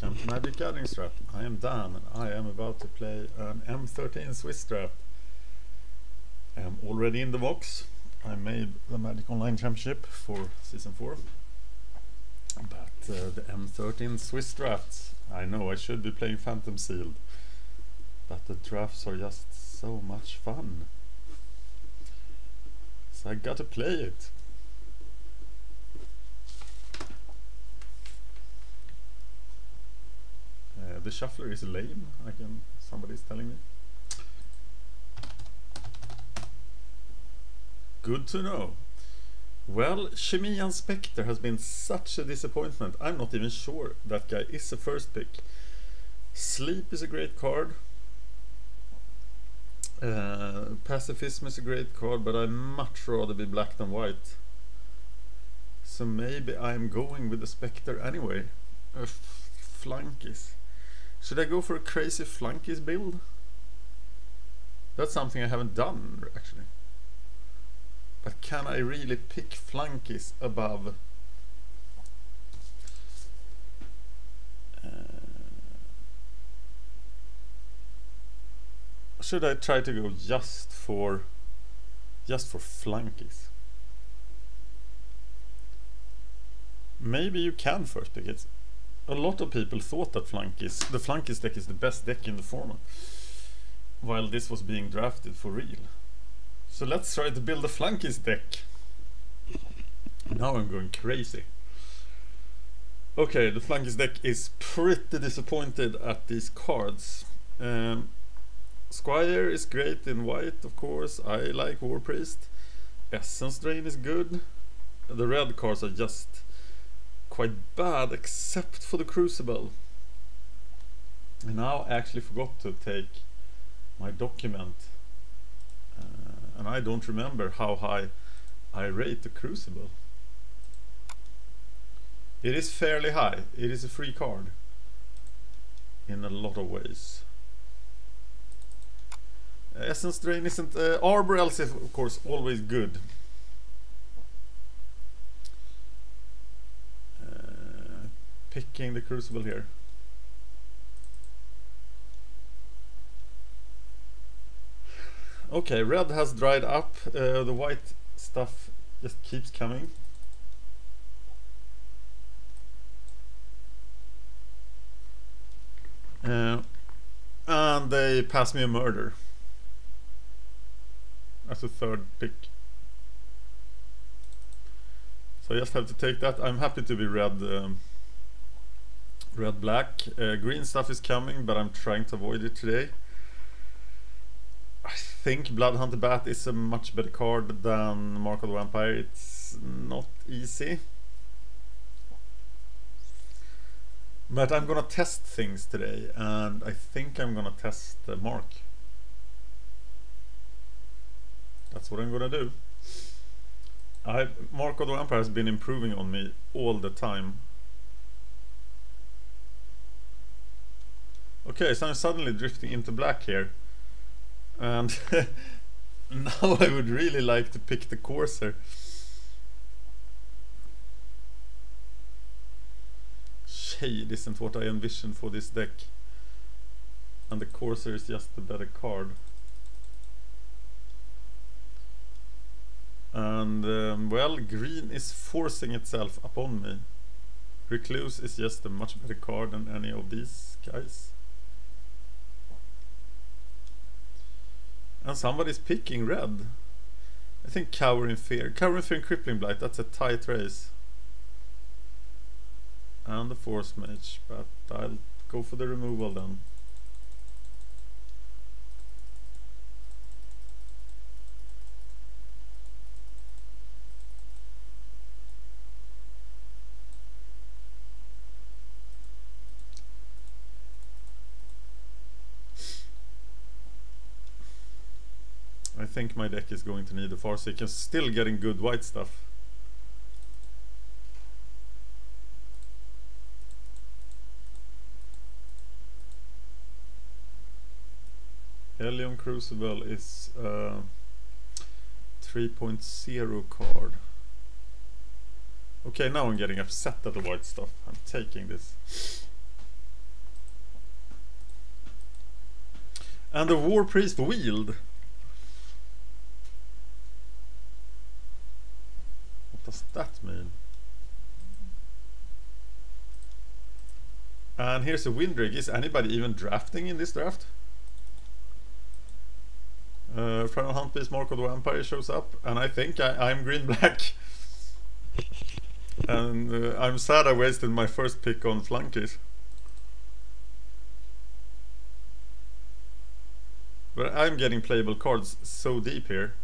Welcome to MagicGatheringStrat. I am Dan and I am about to play an M13 Swiss draft. I am already in the box. I made the Magic Online Championship for Season 4. But the M13 Swiss drafts, I know I should be playing Phantom Sealed. But the drafts are just so much fun. So I gotta play it. The shuffler is lame, somebody's telling me. Good to know. Well, Chemian Spectre has been such a disappointment. I'm not even sure that guy is a first pick. Sleep is a great card. Pacifism is a great card, but I'd much rather be black than white. So maybe I'm going with the Spectre anyway. Flunkies. Should I go for a crazy flunkies build? That's something I haven't done actually. But can I really pick flunkies above should I try to go just for flunkies? Maybe you can first pick it. A lot of people thought that the flunkies deck is the best deck in the format, while this was being drafted for real. So let's try to build a flunkies deck. Now I'm going crazy. Okay, the flunkies deck is pretty disappointed at these cards. Squire is great in white, of course. I like War Priest. Essence Drain is good. The red cards are just quite bad, except for the Crucible. And now I actually forgot to take my document, and I don't remember how high I rate the Crucible. It is fairly high. It is a free card in a lot of ways. Essence Drain isn't. Arbor Elves is of course always good. Picking the Crucible here. Okay, red has dried up. The white stuff just keeps coming. And they pass me a murder as a third pick. So I just have to take that. I'm happy to be red. Red black. Green stuff is coming, but I'm trying to avoid it today. I think Bloodhunter Bat is a much better card than Mark of the Vampire. It's not easy, but I'm gonna test things today, and I think I'm gonna test Mark. That's what I'm gonna do. Mark of the Vampire has been improving on me all the time. Okay, so I'm suddenly drifting into black here, and now I would really like to pick the Courser. Shade isn't what I envisioned for this deck, and the Courser is just the better card. And well, green is forcing itself upon me. Recluse is just a much better card than any of these guys. And somebody's picking red. I think Cower in Fear. Cower in Fear and Crippling Blight, that's a tight race. And the Force Mage, but I'll go for the removal then. I think my deck is going to need a Farseek and still getting good white stuff. Hellion Crucible is a 3.0 card. Okay, now I'm getting upset at the white stuff. I'm taking this. And the War Priest Wield. What does that mean? And here's a Windrig. Is anybody even drafting in this draft? Final Hunt Beast Mark of the Vampire shows up, and I think I'm green-black. And I'm sad I wasted my first pick on flunkies. But I'm getting playable cards so deep here.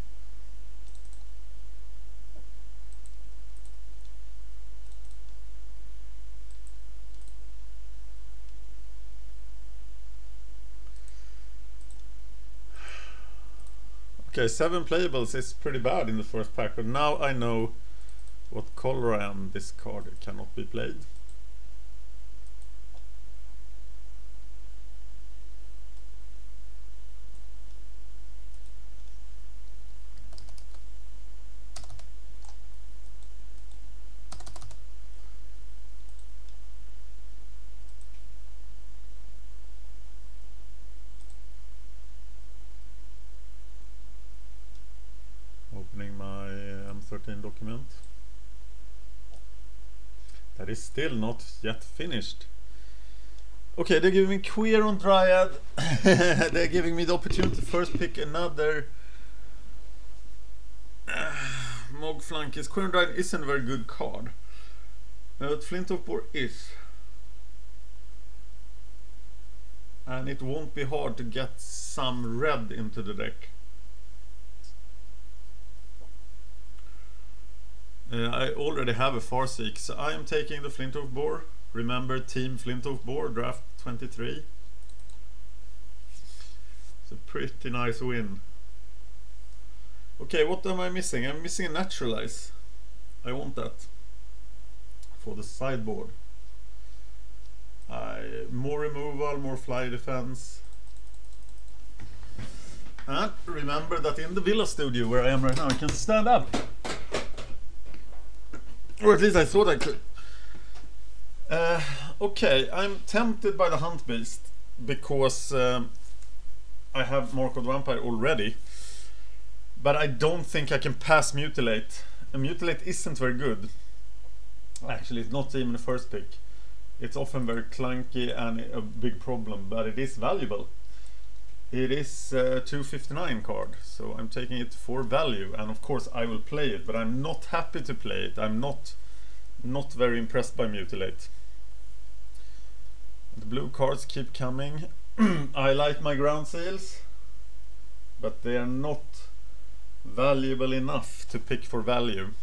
Okay, 7 playables is pretty bad in the first pack, but now I know what color I am. This card cannot be played. Opening my M13 document. That is still not yet finished. Okay, they're giving me Queer on Dryad. They're giving me the opportunity to first pick another Mog Flunkies. Queer on Dryad isn't a very good card. But Flint of Boar is. And it won't be hard to get some red into the deck. I already have a Farseek, so I am taking the Flint of Boar. Remember, Team Flint of Boar, draft 23. It's a pretty nice win. Okay, what am I missing? I'm missing a Naturalize. I want that for the sideboard. More removal, more fly defense. And remember that in the Villa Studio where I am right now, I can stand up. Or at least I thought I could. Okay, I'm tempted by the Hunt Beast because I have Mark of the Vampire already. But I don't think I can pass Mutilate. And Mutilate isn't very good. Actually, it's not even the first pick. It's often very clunky and a big problem, but it is valuable. It is a 259 card, so I'm taking it for value, and of course I will play it, but I'm not happy to play it. I'm not very impressed by Mutilate. The blue cards keep coming. I like my ground seals, but they are not valuable enough to pick for value.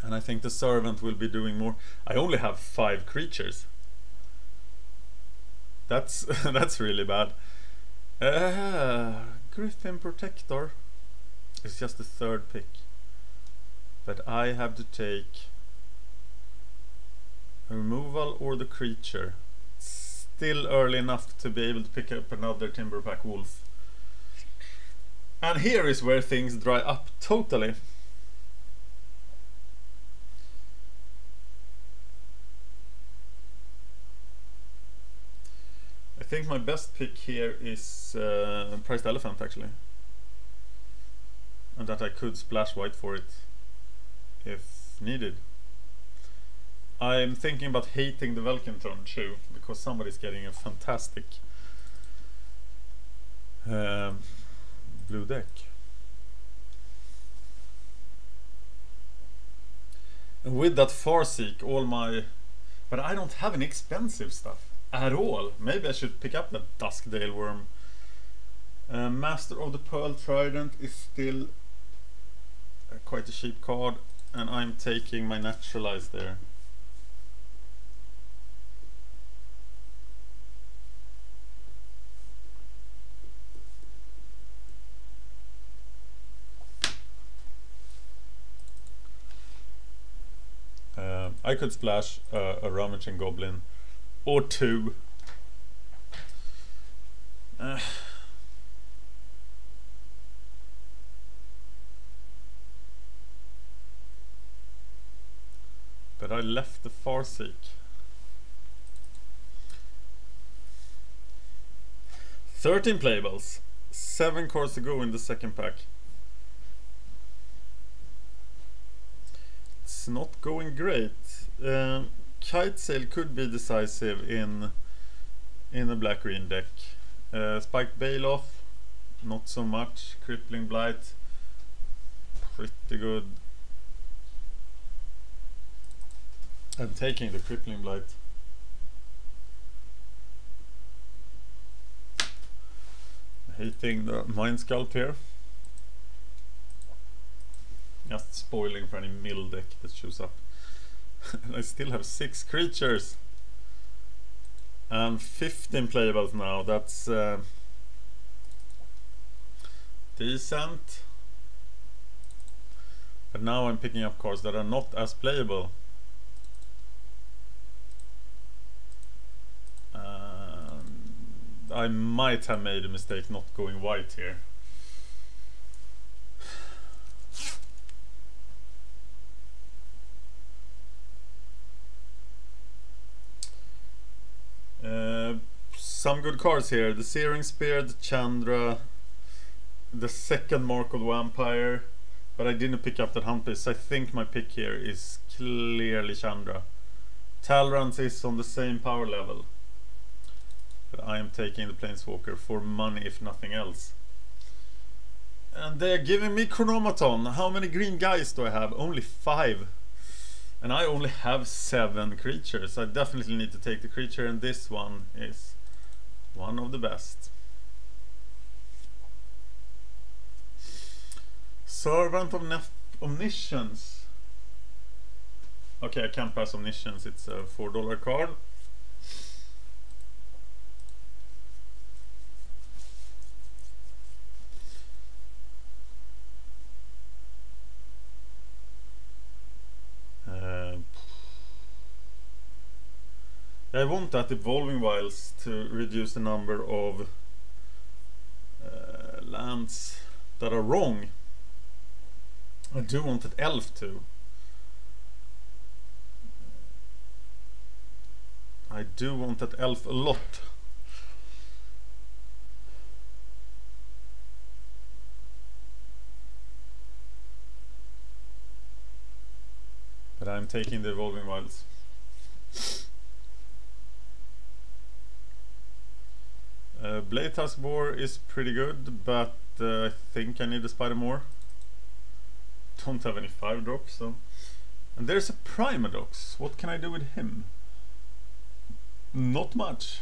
And I think the Servant will be doing more. I only have 5 creatures. That's that's really bad. Griffin Protector is just the 3rd pick, but I have to take a removal or the creature. Still early enough to be able to pick up another Timberpack Wolf. And here is where things dry up totally. I think my best pick here is Priced Elephant, actually. And that I could splash white for it if needed. I'm thinking about hating the Velkin turn too, because somebody's getting a fantastic blue deck. And with that Farseek, all my... But I don't have any expensive stuff at all. Maybe I should pick up that Duskdale Worm. Master of the Pearl Trident is still quite a cheap card, and I'm taking my Naturalize there. I could splash a Rummaging Goblin or 2. But I left the Farseek. 13 playables. 7 cards to go in the second pack. It's not going great. Kite Sail could be decisive in a black-green deck. Spiked Bailoff, not so much. Crippling Blight, pretty good. I'm taking the Crippling Blight. Hating the Mind Sculpt here. Just spoiling for any mill deck that shows up. And I still have 6 creatures. And 15 playables now. That's decent. But now I'm picking up cards that are not as playable. I might have made a mistake not going white here. Some good cards here. The Searing Spear, the Chandra, the second Mark of the Vampire. But I didn't pick up that Hunt Beast. I think my pick here is clearly Chandra. Talrans is on the same power level. But I am taking the Planeswalker for money if nothing else. And they're giving me Chronomaton. How many green guys do I have? Only 5. And I only have 7 creatures. I definitely need to take the creature, and this one is one of the best. Servant of Omniscience. Okay, I can't pass Omniscience. It's a $4 card. I want that Evolving Wilds to reduce the number of lands that are wrong. I do want that Elf too. I do want that Elf a lot. But I'm taking the Evolving Wilds. Blade Tusk Boar is pretty good, but I think I need a Spider more. Don't have any 5-drops, so. And there's a Primadox. What can I do with him? Not much.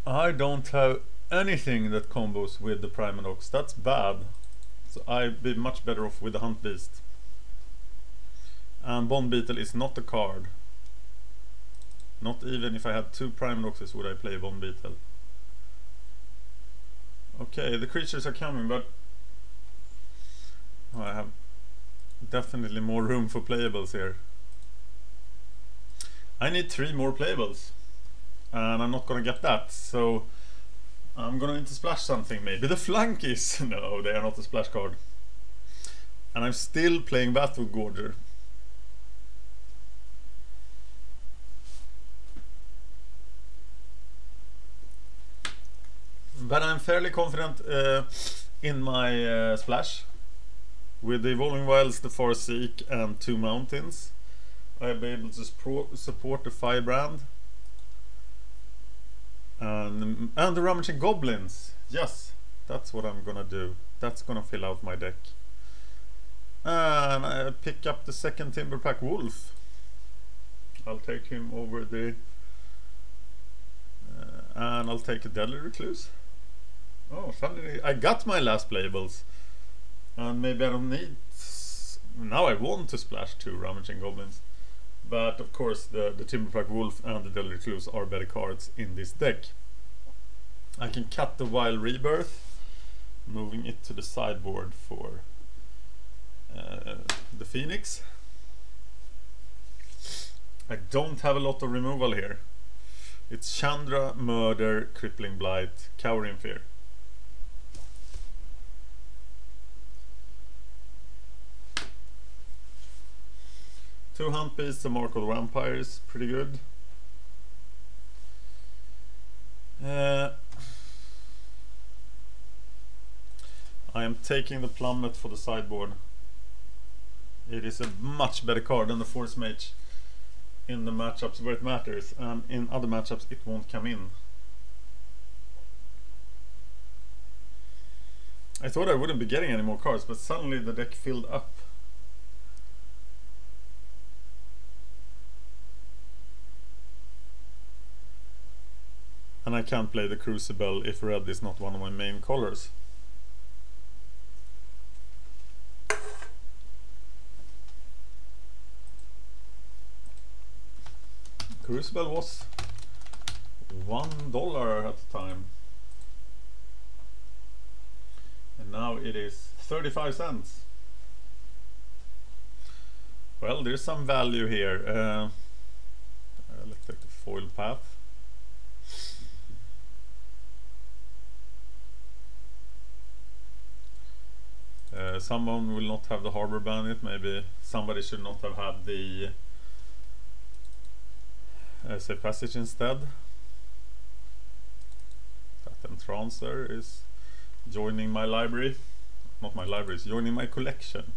I don't have anything that combos with the Primadox. That's bad. So I'd be much better off with the Hunt Beast. And Bond Beetle is not a card. Not even if I had 2 Primadoxes would I play Bond Beetle. Okay, the creatures are coming, but I have definitely more room for playables here. I need 3 more playables, and I'm not gonna get that, so I'm gonna need to splash something. Maybe the Flunkies. No, they are not a splash card. And I'm still playing Battle Gorger. But I'm fairly confident in my splash. With the Evolving Wilds, the Farseek, and 2 Mountains, I'll be able to support the Firebrand. And the Rummaging Goblins. Yes, that's what I'm gonna do. That's gonna fill out my deck. And I pick up the second Timberpack Wolf. I'll take him over the... and I'll take a Deadly Recluse. Oh, suddenly I got my last playables. And maybe I don't need... Now I want to splash 2 Rummaging Goblins. But of course the Timberpack Wolf and the Deadly Recluse are better cards in this deck. I can cut the Wild Rebirth, moving it to the sideboard for the Phoenix. I don't have a lot of removal here. It's Chandra, Murder, Crippling Blight, Cowering Fear. Two Hunt Beasts, the Mark of the Vampires, pretty good. I am taking the Plummet for the sideboard. It is a much better card than the Force Mage in the matchups where it matters, and in other matchups it won't come in. I thought I wouldn't be getting any more cards, but suddenly the deck filled up. And I can't play the Crucible if red is not one of my main colors. Crucible was $1 at the time. And now it is 35 cents. Well, there's some value here. Let's take the foil path. Someone will not have the Harbor Bandit. Maybe somebody should not have had the Safe Passage instead. That Entrancer is joining my library. Not my library, it's joining my collection.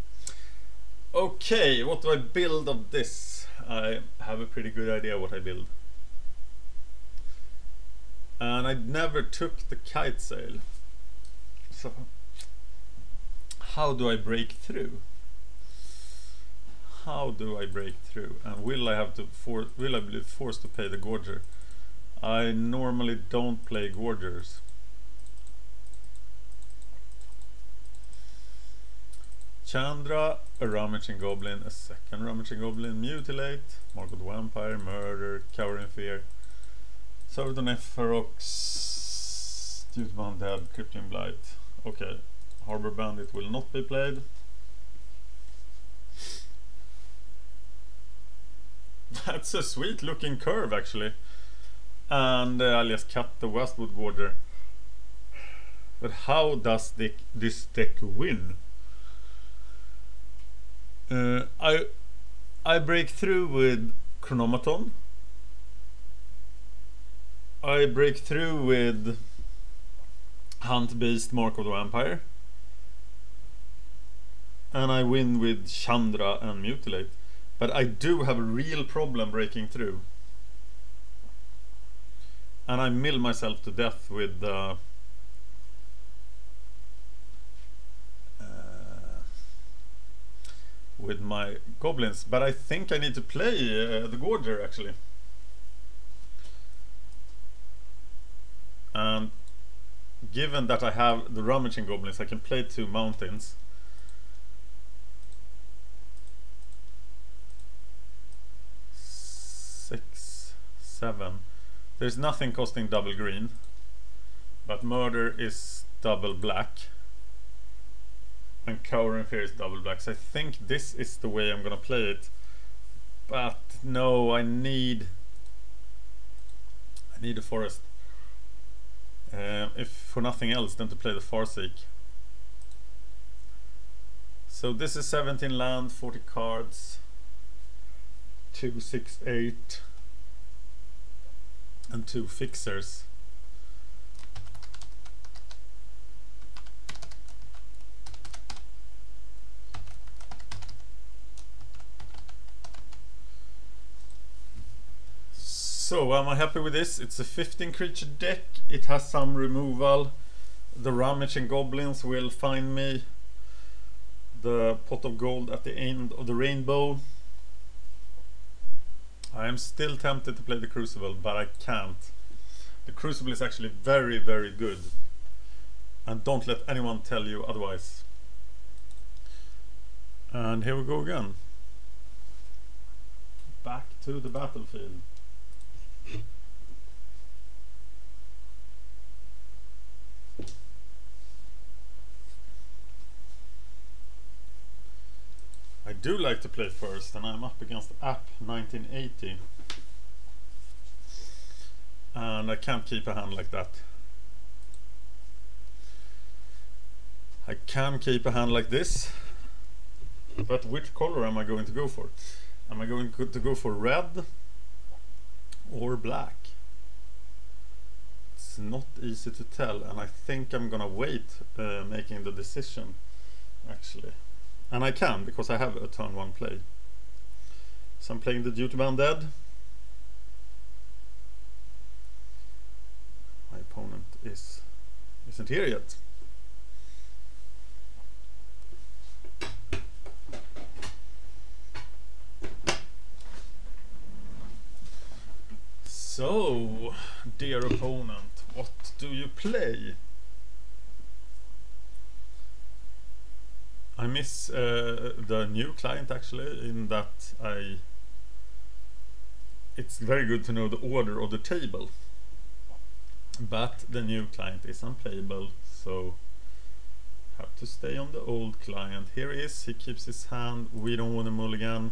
Okay, what do I build of this? I have a pretty good idea what I build. And I never took the Kite Sail. So how do I break through? How do I break through? And will I be forced to pay the Gorger? I normally don't play Gorgers. Chandra, a Rummaging Goblin, a second Rummaging Goblin, Mutilate, Mark of the Vampire, Murder, Cower in Fear, Servant on Rhox, Stute Undead, Crippling Blight. Okay, Harbor Bandit will not be played. That's a sweet looking curve actually. And I'll just cut the Westwood Gorger. But how does this deck win? I break through with Chronomaton. I break through with Hunt Beast, Mark of the Vampire. And I win with Chandra and Mutilate. But I do have a real problem breaking through. And I mill myself to death with my goblins. But I think I need to play the Gorger actually. And given that I have the Rummaging Goblins, I can play 2 mountains. Six, 7. There's nothing costing double green, but Murder is double black, and Cower in Fear is double black. So I think this is the way I'm gonna play it. But no, I need a forest. If for nothing else than to play the Farseek. So this is 17 land, 40 cards, 2, 6, 8, and 2 fixers. So am I happy with this? It's a 15 creature deck. It has some removal. The Rummaging Goblins will find me the pot of gold at the end of the rainbow. I am still tempted to play the Crucible, but I can't. The Crucible is actually very, very good. And don't let anyone tell you otherwise. And here we go again. Back to the battlefield. I do like to play first, and I'm up against App 1980. And I can't keep a hand like that. I can keep a hand like this. But which color am I going to go for? Am I going to go for red or black? Let's It's not easy to tell, and I think I'm gonna wait making the decision, actually. And I can, because I have a turn 1 play. So I'm playing the Duty Bound Dead. My opponent isn't here yet. So, dear opponent, what do you play? I miss the new client, actually, in that it's very good to know the order of the table, but the new client is unplayable, so have to stay on the old client. Here he is, he keeps his hand, we don't want a mulligan.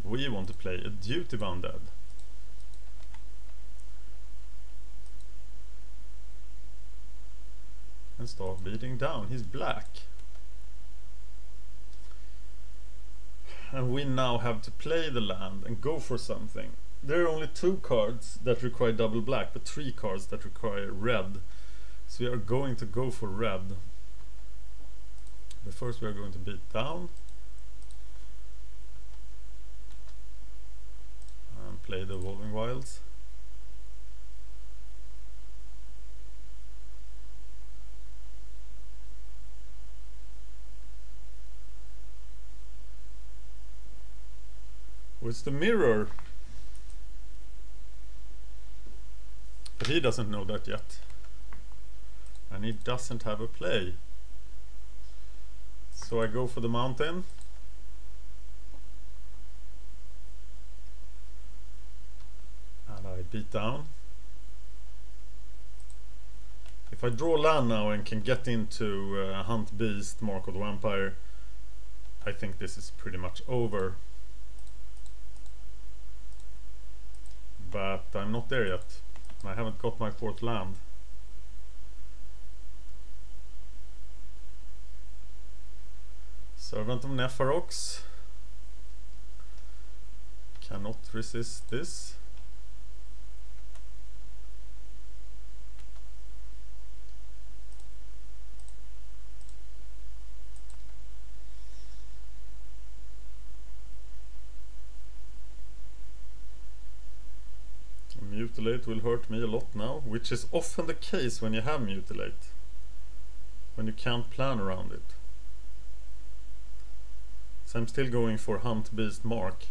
We want to play a Duty Bound Dead. And start beating down. He's black. And we now have to play the land and go for something. There are only 2 cards that require double black, but 3 cards that require red. So we are going to go for red. But first we are going to beat down. Play the Evolving Wilds. What's the mirror? But he doesn't know that yet. And he doesn't have a play. So I go for the mountain. Beat down. If I draw land now and can get into Hunt Beast, Mark of the Vampire, I think this is pretty much over. But I'm not there yet. I haven't got my 4th land. Servant of Nefarox. Cannot resist this. Mutilate will hurt me a lot now, which is often the case when you have Mutilate, when you can't plan around it. So I'm still going for Hunt Beast Mark.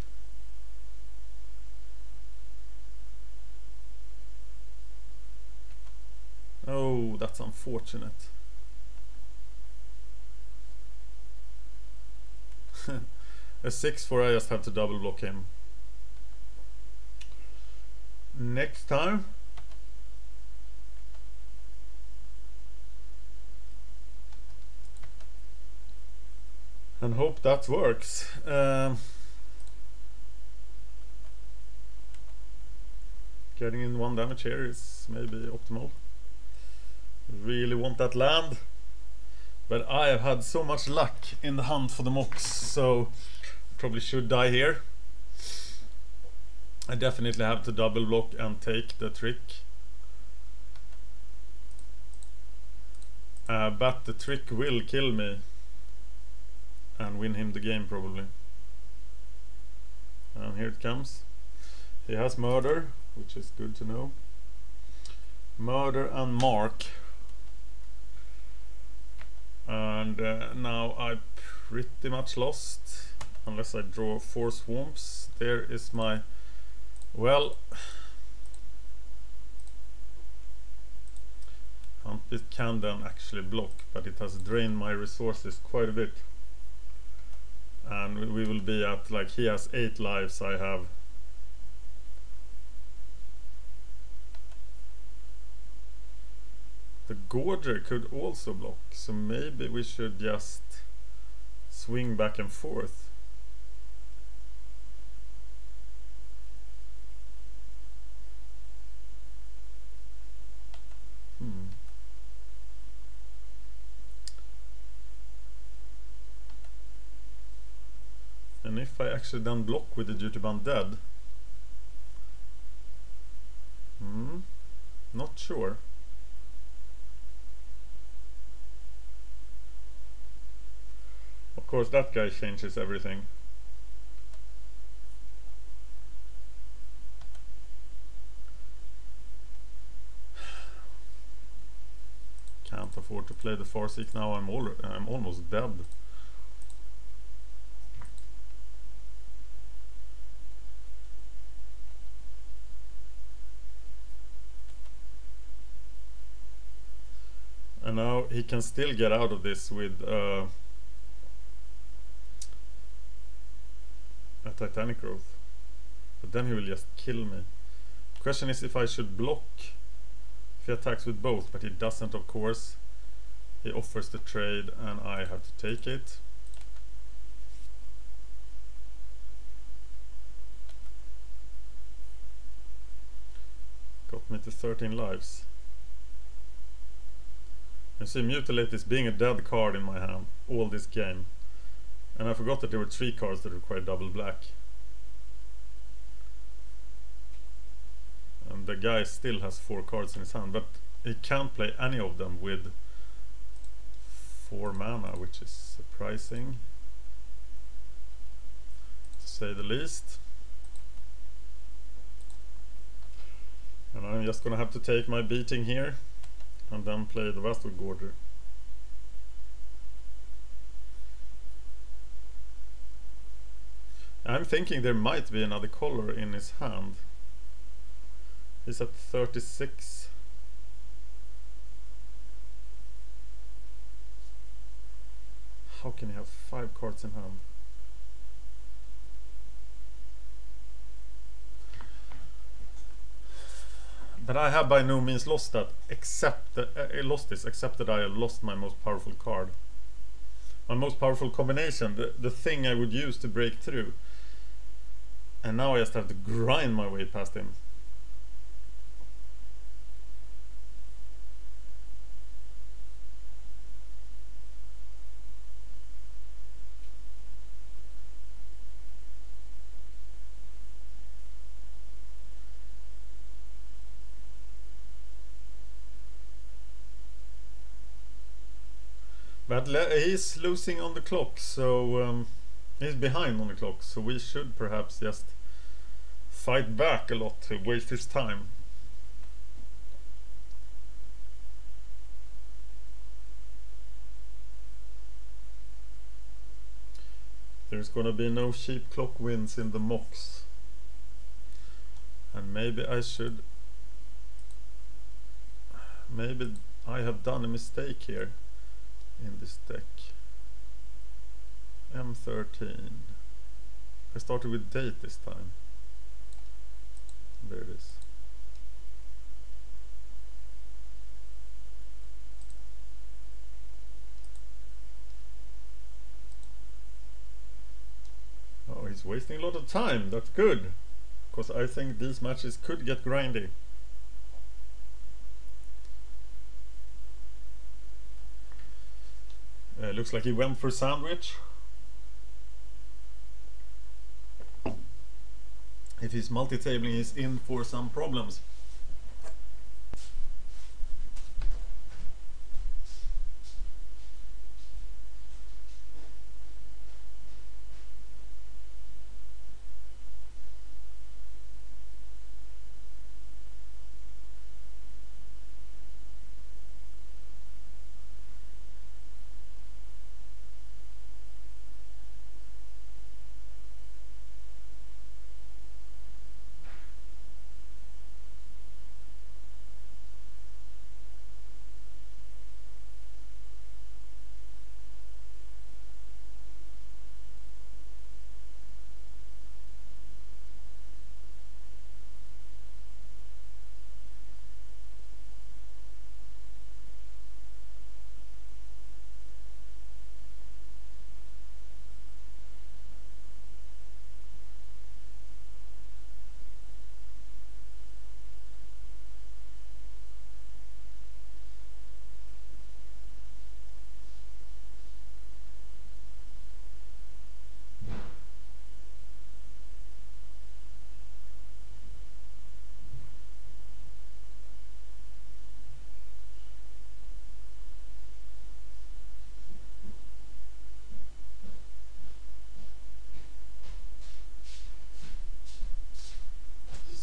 Oh, that's unfortunate. A 6-4, I just have to double block him. Next time. And hope that works. Getting in 1 damage here is maybe optimal. Really want that land. But I have had so much luck in the hunt for the Mox, so probably should die here. I definitely have to double block and take the trick. But the trick will kill me and win him the game probably. And here it comes. He has murder, which is good to know. Murder and mark. And now I pretty much lost, unless I draw 4 swamps. There is my... Well, it can then actually block, but it has drained my resources quite a bit. And we will be at, like, he has 8 lives, I have... The Gorger could also block, so maybe we should just swing back and forth. And if I actually then block with the Duty Bound Dead, not sure. Of course, that guy changes everything. Can't afford to play the Farseek now. I'm almost dead. And now he can still get out of this with a Titanic Growth. But then he will just kill me. Question is if I should block. If he attacks with both, but he doesn't, of course. He offers the trade and I have to take it. Got me to 13 lives. You see, Mutilate is being a dead card in my hand all this game. And I forgot that there were 3 cards that require double black. And the guy still has 4 cards in his hand, but he can't play any of them with 4 mana, which is surprising, to say the least. And I'm just gonna have to take my beating here and then play the Vastwood Gorger. I'm thinking there might be another color in his hand. He's at 36. How can he have 5 cards in hand? But I have by no means lost that, except that except that I have lost my most powerful card. My most powerful combination, the thing I would use to break through. And now I just have to grind my way past him. But he's losing on the clock, so he's behind on the clock, so we should perhaps just fight back a lot to waste his time. There's gonna be no cheap clock wins in the mocks. And maybe I should... Maybe I have done a mistake here in this deck. M13. I started with date this time. There it is. Oh, he's wasting a lot of time. That's good, because I think these matches could get grindy. Looks like he went for sandwich. If he's multi-tabling, he's in for some problems.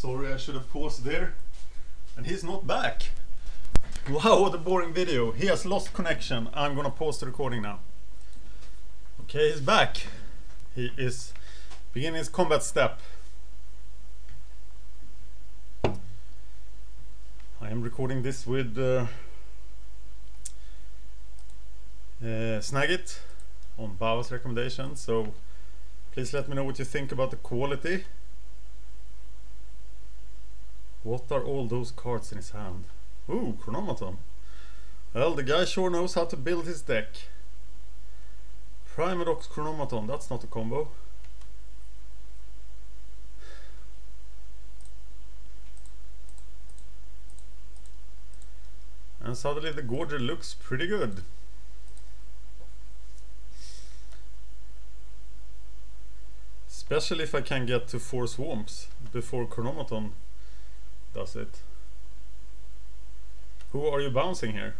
Sorry, I should have paused there. And he's not back. Wow, what a boring video. He has lost connection. I'm gonna pause the recording now. Okay, he's back. He is beginning his combat step. I am recording this with Snagit on Bava's recommendation, so please let me know what you think about the quality. What are all those cards in his hand? Ooh, Chronomaton. Well, the guy sure knows how to build his deck. Rhox Chronomaton, that's not a combo. And suddenly the Gorger looks pretty good. Especially if I can get to 4 swamps before Chronomaton does it. Who are you bouncing here?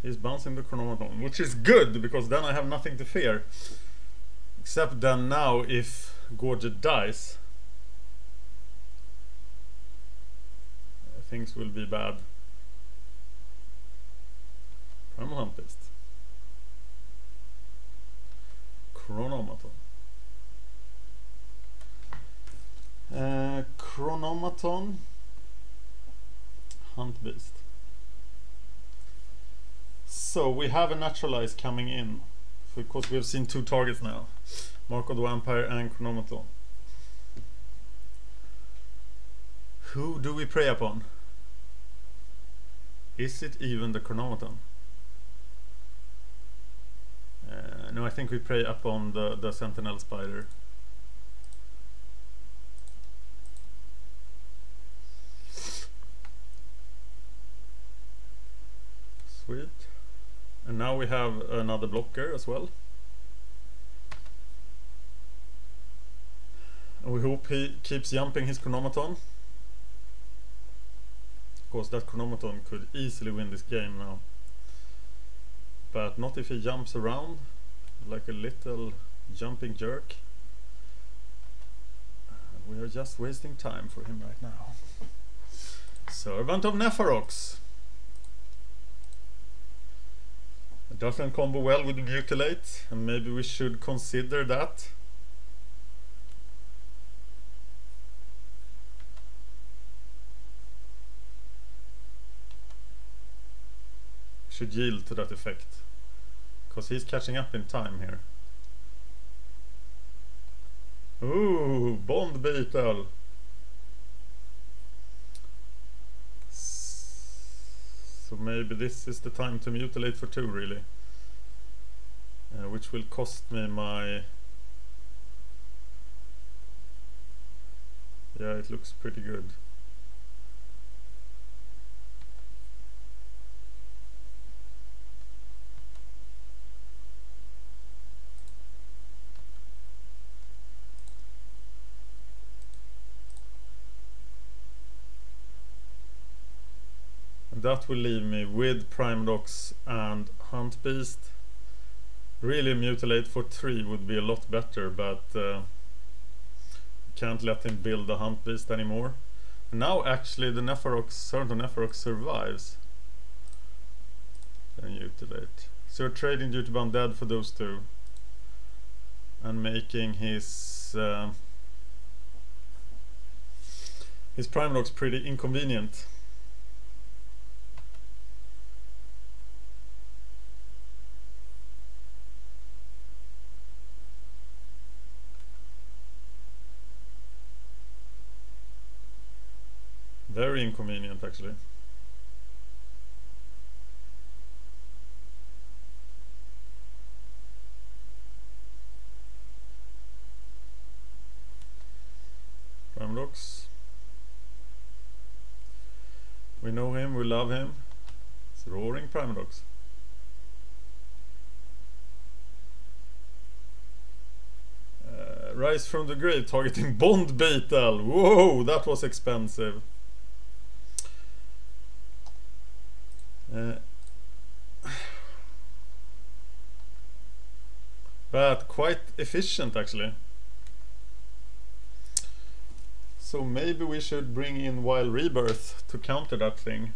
He's bouncing the Chronomaton, which is good because then I have nothing to fear. Except then now if Gorger dies, things will be bad. Primal Huntist. Chronomaton. Chronomaton. Hunt Beast. So we have a Naturalize coming in. Because we have seen 2 targets now. Mark of the Vampire and Chronomaton. Who do we prey upon? Is it even the Chronomaton? No, I think we prey upon the Sentinel Spider. Sweet. And now we have another blocker as well. And we hope he keeps jumping his Chronomaton. Of course, that Chronomaton could easily win this game now. But not if he jumps around like a little jumping jerk. We are just wasting time for him right now. Servant of Nepharox. It doesn't combo well with Mutilate, and maybe we should consider that. Should yield to that effect. Because he's catching up in time here. Ooh, Bond Beetle. So maybe this is the time to mutilate for 2 really. Which will cost me my... Yeah, it looks pretty good. That will leave me with Rhox and Hunt Beast. Really mutilate for 3 would be a lot better, but can't let him build the Hunt Beast anymore. And now actually the Nepharox, Servant of Nepharox survives. Then mutilate. So you're trading Duty Bound Dead for those 2. And making his Rhox pretty inconvenient. Very inconvenient actually. Rhox. We know him, we love him. It's Roaring Rhox. Rise from the grave targeting Bond Beetle. Whoa, that was expensive. But quite efficient actually. So So maybe we should bring in Wild Rebirth to counter that thing.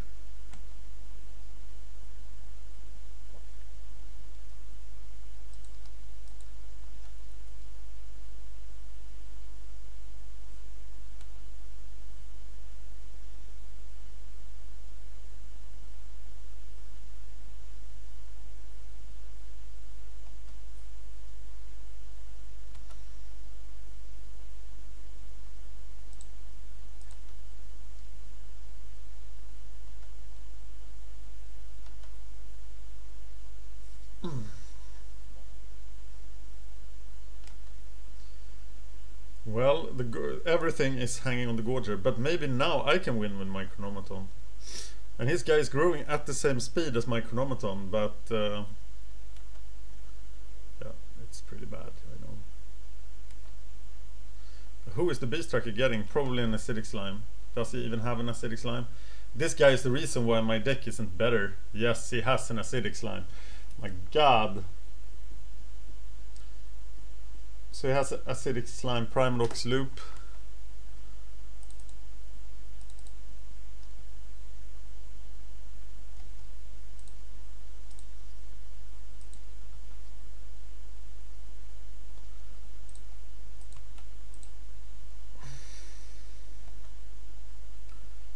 Well, everything is hanging on the Gorger, but maybe now I can win with my Chronomaton. And his guy is growing at the same speed as my Chronomaton, but yeah, it's pretty bad, I know. Who is the Beast Tracker getting? Probably an Acidic Slime. Does he even have an Acidic Slime? This guy is the reason why my deck isn't better. Yes, he has an Acidic Slime. My god. So he has Acidic Slime, Rhox Loop.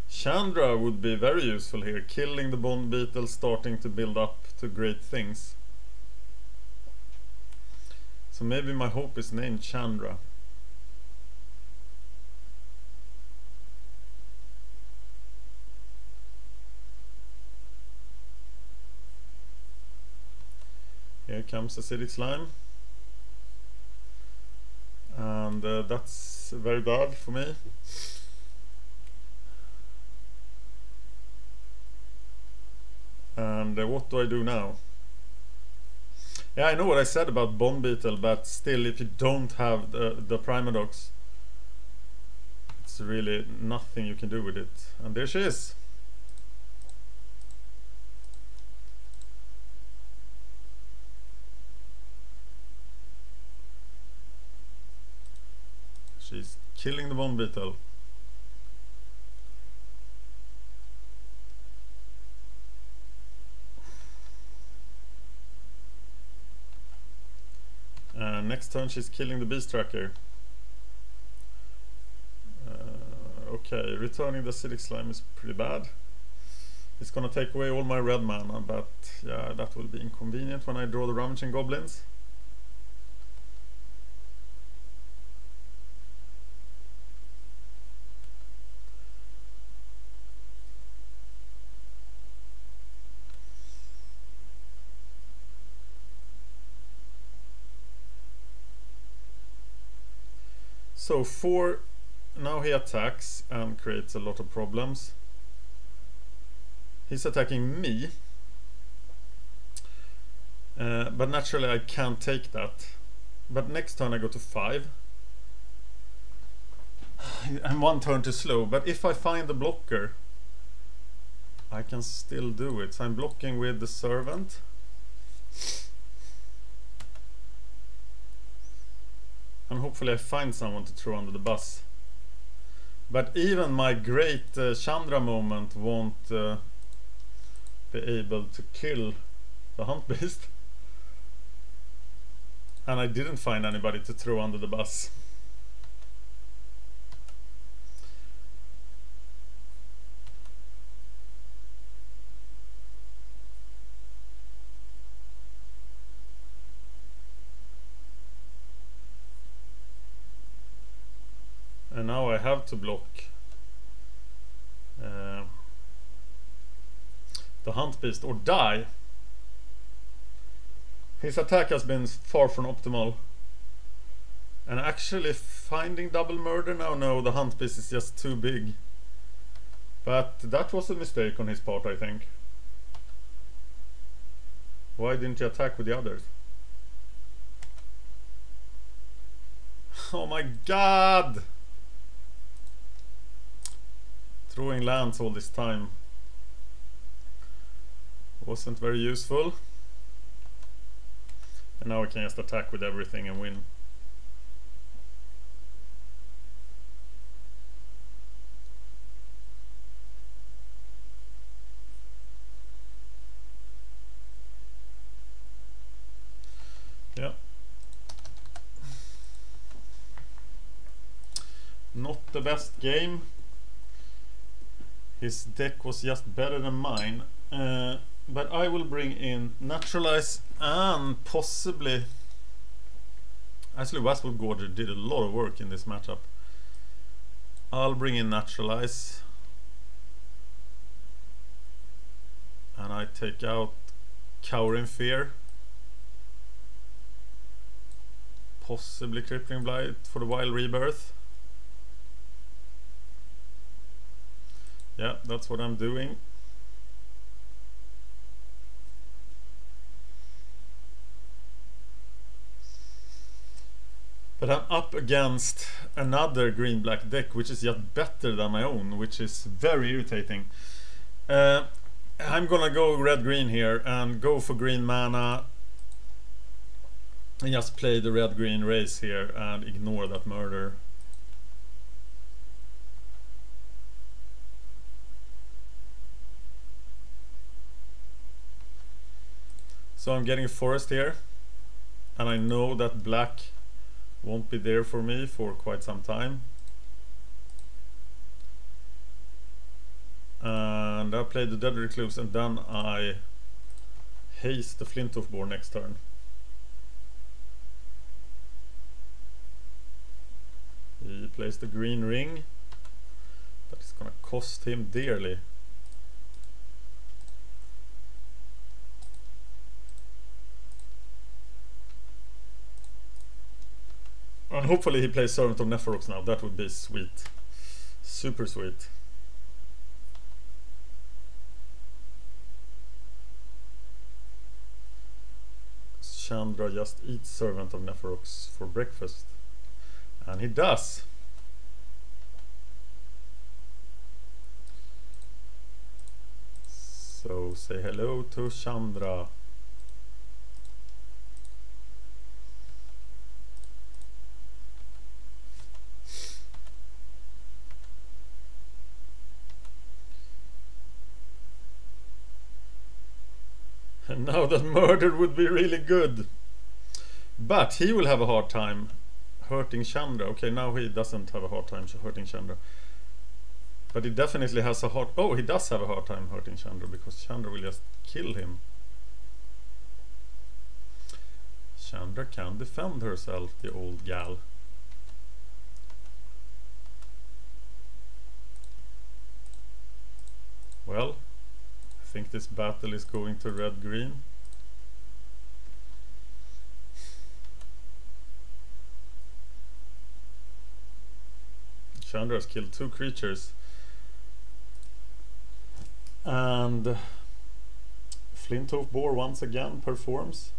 Chandra would be very useful here, killing the Bond Beetle, starting to build up to great things. So maybe my hope is named Chandra. Here comes Acidic Slime. And that's very bad for me. And what do I do now? Yeah, I know what I said about Bond Beetle, but still, if you don't have the Primadox, it's really nothing you can do with it. And there she is. She's killing the Bond Beetle. Next turn she's killing the Beast Tracker. Okay, returning the Acidic Slime is pretty bad. It's gonna take away all my red mana, but yeah, that will be inconvenient when I draw the Rummaging Goblins. So now he attacks and creates a lot of problems. He's attacking me, but naturally I can't take that. But next turn I go to 5 and 1 turn too slow. But if I find the blocker, I can still do it. So I'm blocking with the Servant. And hopefully I find someone to throw under the bus. But even my great Chandra moment won't be able to kill the Hunt Beast. And I didn't find anybody to throw under the bus. And now I have to block the Hunt Beast or die. His attack has been far from optimal. And actually finding double murder now, no, the Hunt Beast is just too big. But that was a mistake on his part, I think. Why didn't you attack with the others? Oh my god! Throwing lands all this time wasn't very useful. And now I can just attack with everything and win. not the best game. His deck was just better than mine. But I will bring in Naturalize and possibly... Actually, Westwood Gorger did a lot of work in this matchup. I'll bring in Naturalize. And I take out Cower in Fear. Possibly Crippling Blight for the Wild Rebirth. Yeah, that's what I'm doing. But I'm up against another green-black deck, which is just better than my own, which is very irritating. I'm gonna go red-green here and go for green mana and just play the red-green race here and ignore that murder. So I'm getting a forest here, and I know that black won't be there for me for quite some time. And I play the Dead Recluse, and then I haste the Flinthoof Boar next turn. He plays the green ring. That is gonna cost him dearly. And hopefully he plays Servant of Nephrox now. That would be sweet. Super sweet. Chandra just eats Servant of Nephrox for breakfast. And he does. So say hello to Chandra. And now that murder would be really good. But he will have a hard time hurting Chandra. Okay, now he doesn't have a hard time hurting Chandra. But he definitely has a hard... Oh, he does have a hard time hurting Chandra, because Chandra will just kill him. Chandra can defend herself, the old gal. Well, I think this battle is going to red-green. Chandra has killed 2 creatures. And Flinthoof Boar once again performs.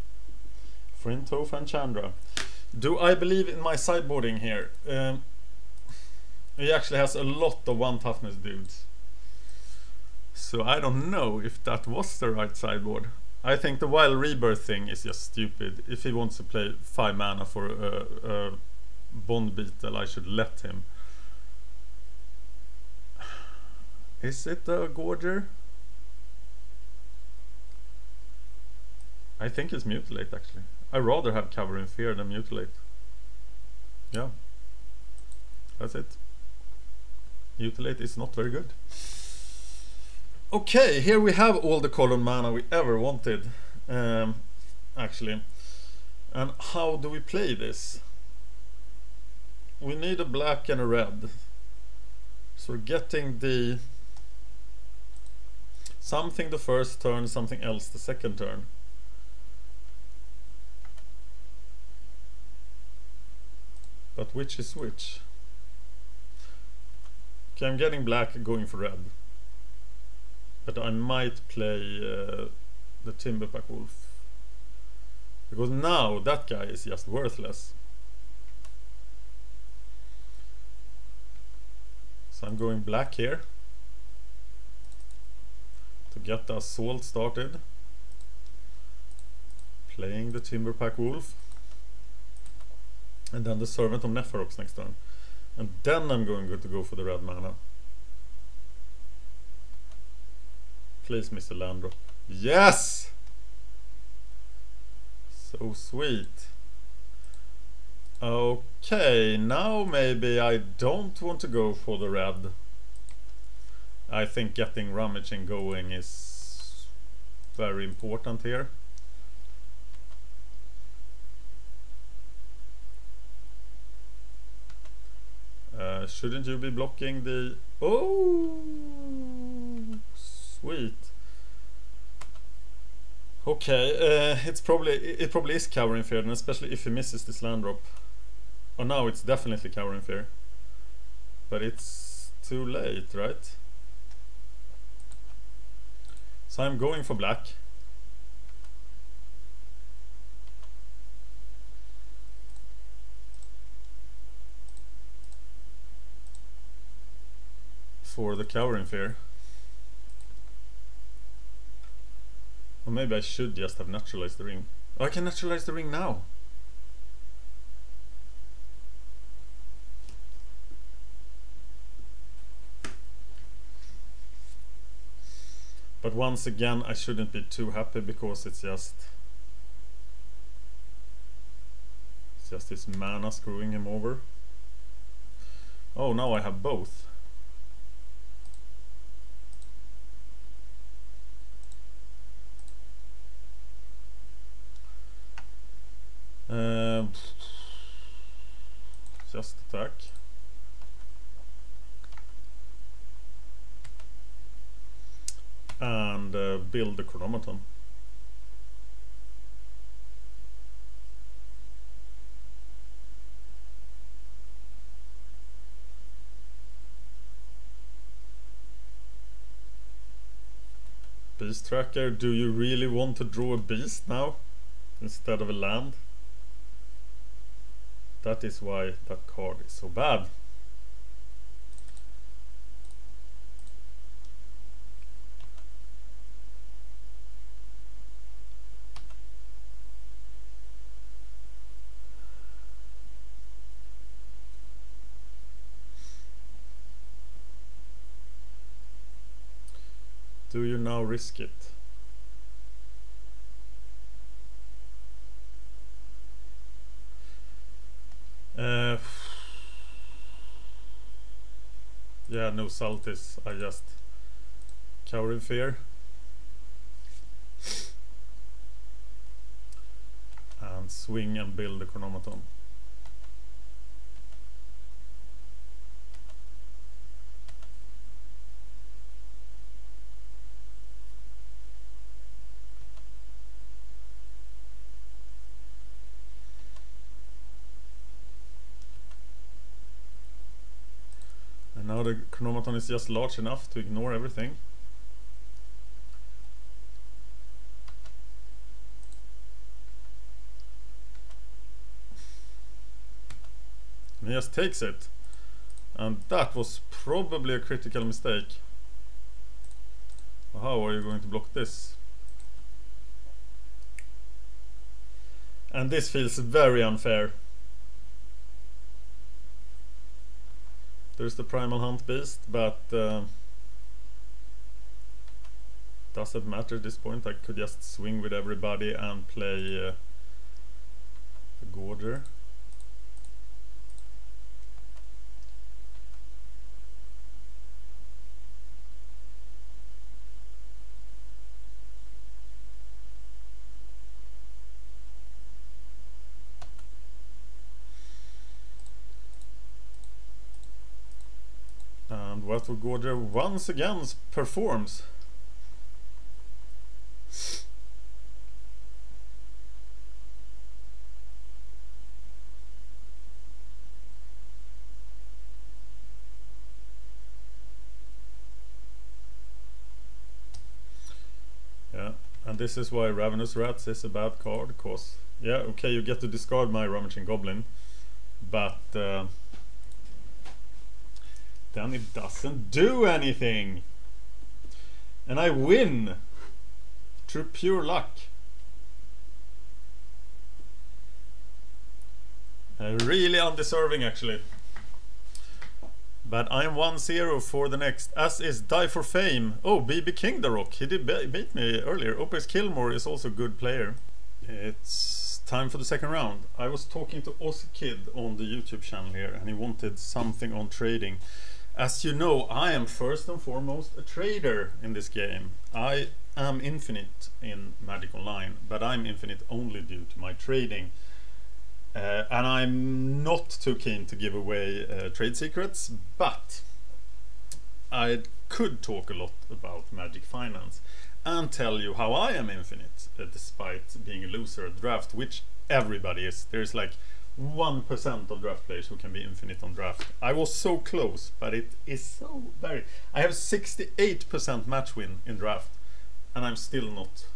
Flinthoof and Chandra. Do I believe in my sideboarding here? He actually has a lot of 1 toughness dudes. So I don't know if that was the right sideboard. I think the Wild Rebirth thing is just stupid. If he wants to play 5 mana for a Bond Beetle, I should let him. Is it a Gorger? I think it's Mutilate actually. I'd rather have Cover in Fear than Mutilate. Yeah. That's it. Mutilate is not very good. Okay, here we have all the color mana we ever wanted. Actually. And how do we play this? We need a black and a red. So we're getting the... something the first turn, something else the second turn. But which is which? Okay, I'm getting black, going for red. But I might play the Timberpack Wolf. Because now that guy is just worthless. So I'm going black here. To get the assault started. Playing the Timberpack Wolf. And then the Servant of Nephrox next turn. And then I'm going to go for the red mana. Please, Mr. Landro. Yes! So sweet. Okay, now maybe I don't want to go for the red. I think getting rummaging going is very important here. Shouldn't you be blocking the... Oh, sweet. Okay, it probably is covering fear, and especially if he misses this land drop. Oh, now it's definitely covering fear, but it's too late, right? So I'm going for black. For the covering fear. Or maybe I should just have naturalized the ring. Oh, I can naturalize the ring now. But once again, I shouldn't be too happy because it's just his mana screwing him over. Oh, now I have both. Just attack. And build the chronometon. Beast tracker, do you really want to draw a beast now instead of a land? That is why that card is so bad. Do you now risk it? Yeah, no Saltis. I just cower in fear. And swing and build the chronometon. Now the chronometon is just large enough to ignore everything. And he just takes it. And that was probably a critical mistake. How are you going to block this? And this feels very unfair. There's the Primal Hunt Beast, but doesn't matter at this point. I could just swing with everybody and play the Gorger. And Westwood Gorger once again performs. Yeah, and this is why Ravenous Rats is a bad card, cause yeah, okay, you get to discard my Rummaging Goblin, but then it doesn't do anything. And I win through pure luck. Really undeserving actually. But I'm 1-0 for the next, as is Die for Fame. Oh, BB King the Rock, he did beat me earlier. Opus Kilmore is also a good player. It's time for the second round. I was talking to Aussie Kid on the YouTube channel here, and he wanted something on trading. As you know, I am first and foremost a trader in this game. I am infinite in Magic Online, but I'm infinite only due to my trading. And I'm not too keen to give away trade secrets, but I could talk a lot about Magic Finance and tell you how I am infinite, despite being a loser at draft, which everybody is. There's like 1% of draft players who can be infinite on draft. I was so close, but it is so very... I have 68% match win in draft, and I'm still not...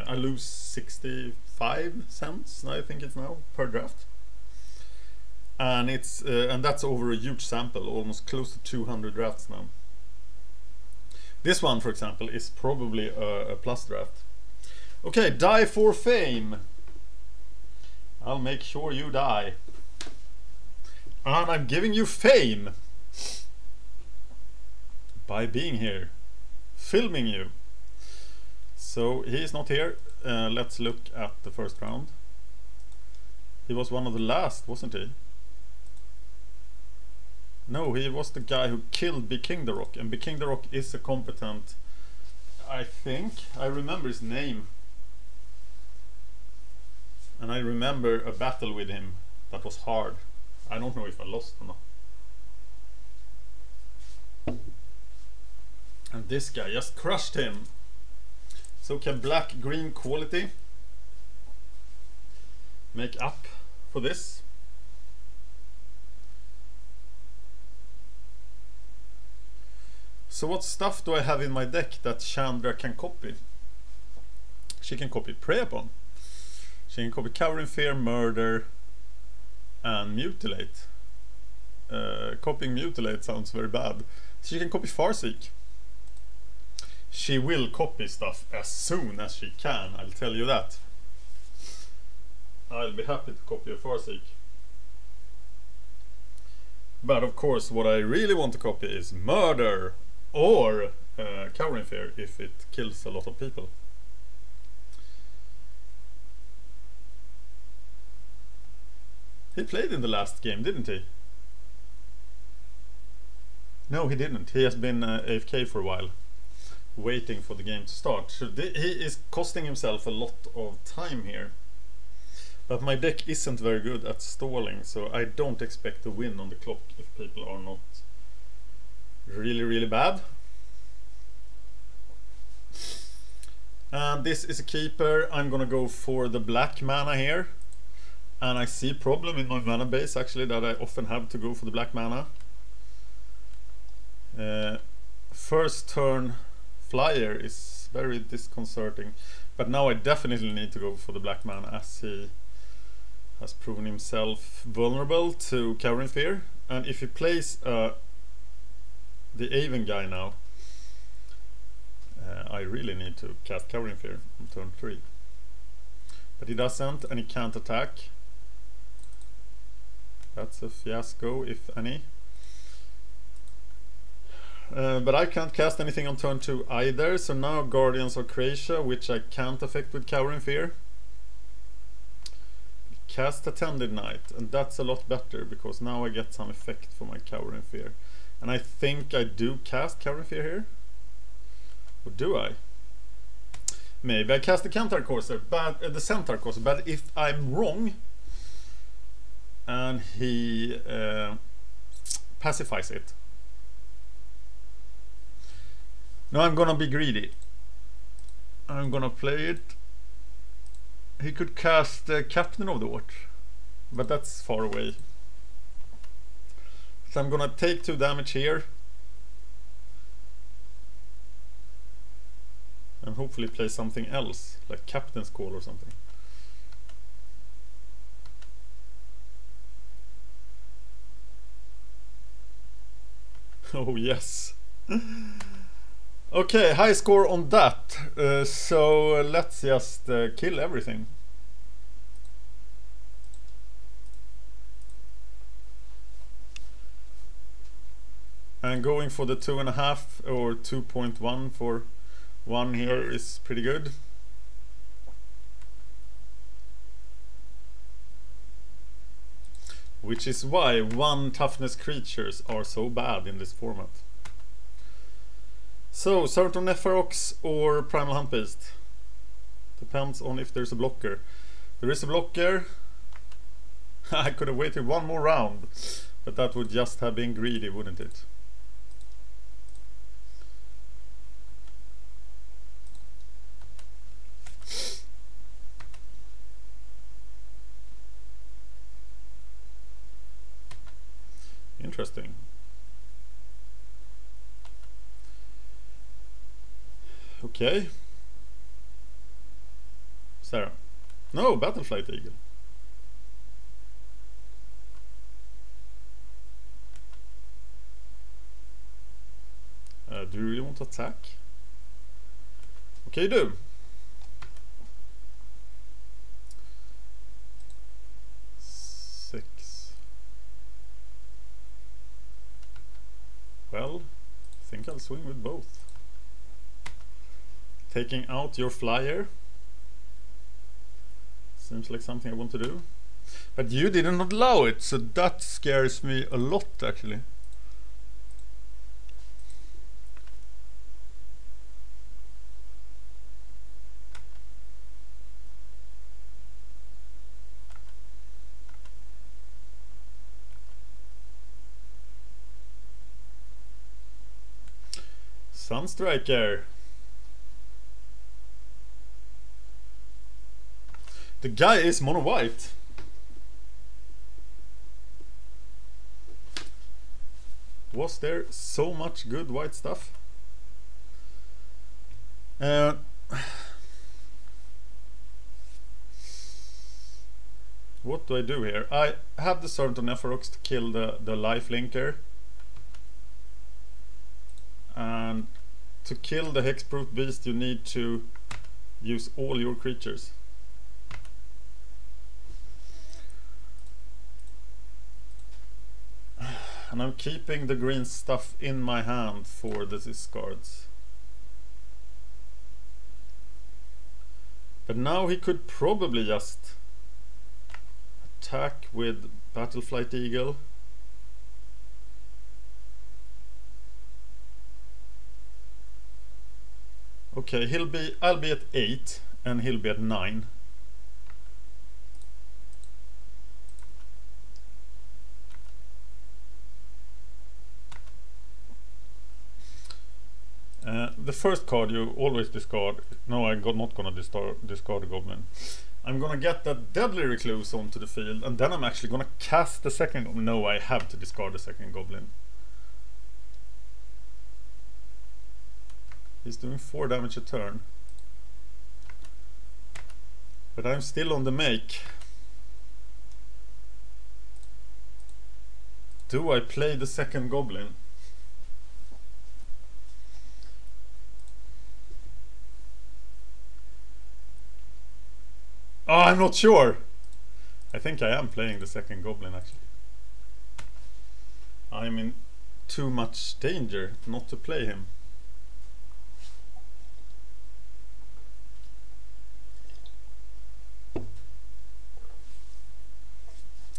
I lose 65 cents, I think it's now, per draft. And it's and that's over a huge sample, almost close to 200 drafts now. This one, for example, is probably a plus draft. Okay, die for fame. I'll make sure you die. And I'm giving you fame by being here, filming you. So he is not here. Let's look at the first round. He was one of the last, wasn't he? No, he was the guy who killed Big King the Rock, and Big King the Rock is a competent, I think, I remember his name. And I remember a battle with him that was hard. I don't know if I lost or not. And this guy just crushed him. So can black-green quality make up for this? So what stuff do I have in my deck that Chandra can copy? She can copy Prey Upon. She can copy Cover in Fear, Murder, and Mutilate. Copying Mutilate sounds very bad. She can copy Farseek. She will copy stuff as soon as she can, I'll tell you that. I'll be happy to copy a Farseek. But of course, what I really want to copy is Murder or Cover in Fear if it kills a lot of people. He played in the last game, didn't he? No, he didn't. He has been AFK for a while, waiting for the game to start. So he is costing himself a lot of time here. But my deck isn't very good at stalling, so I don't expect to win on the clock if people are not really bad. And this is a keeper. I'm gonna go for the black mana here. And I see a problem in my mana base actually, that I often have to go for the black mana. First turn flyer is very disconcerting, but now I definitely need to go for the black mana as he has proven himself vulnerable to Cover in Fear. And if he plays the Aven guy now, I really need to cast Cover in Fear on turn 3. But he doesn't, and he can't attack. That's a fiasco, if any. But I can't cast anything on turn 2 either, so now Guardians of Croatia, which I can't affect with Cover in Fear. Cast Attended Knight, and that's a lot better, because now I get some effect for my Cover in Fear. And I think I do cast Cover in Fear here. Or do I? Maybe I cast the Centaur Courser, but the Centaur Courser, but if I'm wrong and he pacifies it. Now I'm gonna be greedy. I'm gonna play it. He could cast Captain of the Watch, but that's far away. So I'm gonna take 2 damage here. And hopefully play something else, like Captain's Call or something. Oh yes. Okay, high score on that. So let's just kill everything. And going for the 2.5 or 2.1 for 1 here is pretty good. Which is why 1 toughness creatures are so bad in this format. So, Servant of Neferox or Primal Hunt Beast? Depends on if there's a blocker. There is a blocker. I could have waited 1 more round, but that would just have been greedy, wouldn't it? Interesting. Okay. Sarah. No, Battleflight Eagle. Do you really want to attack? Okay, you do. Well, I think I'll swing with both. Taking out your flyer. Seems like something I want to do. But you didn't allow it, so that scares me a lot actually. Sunstriker. The guy is mono white. Was there so much good white stuff? What do I do here? I have the Servant of Neferox to kill the life linker. And to kill the hexproof beast you need to use all your creatures. And I'm keeping the green stuff in my hand for the discards. But now he could probably just attack with Battleflight Eagle. Okay, I'll be at 8 and he'll be at 9. The first card you always discard. No, I'm not gonna discard a goblin. I'm gonna get that Deadly Recluse onto the field, and then I'm actually gonna cast the second goblin. No, I have to discard the second goblin. He's doing 4 damage a turn. But I'm still on the make. Do I play the second goblin? Oh, I'm not sure. I think I am playing the second goblin actually. I'm in too much danger not to play him.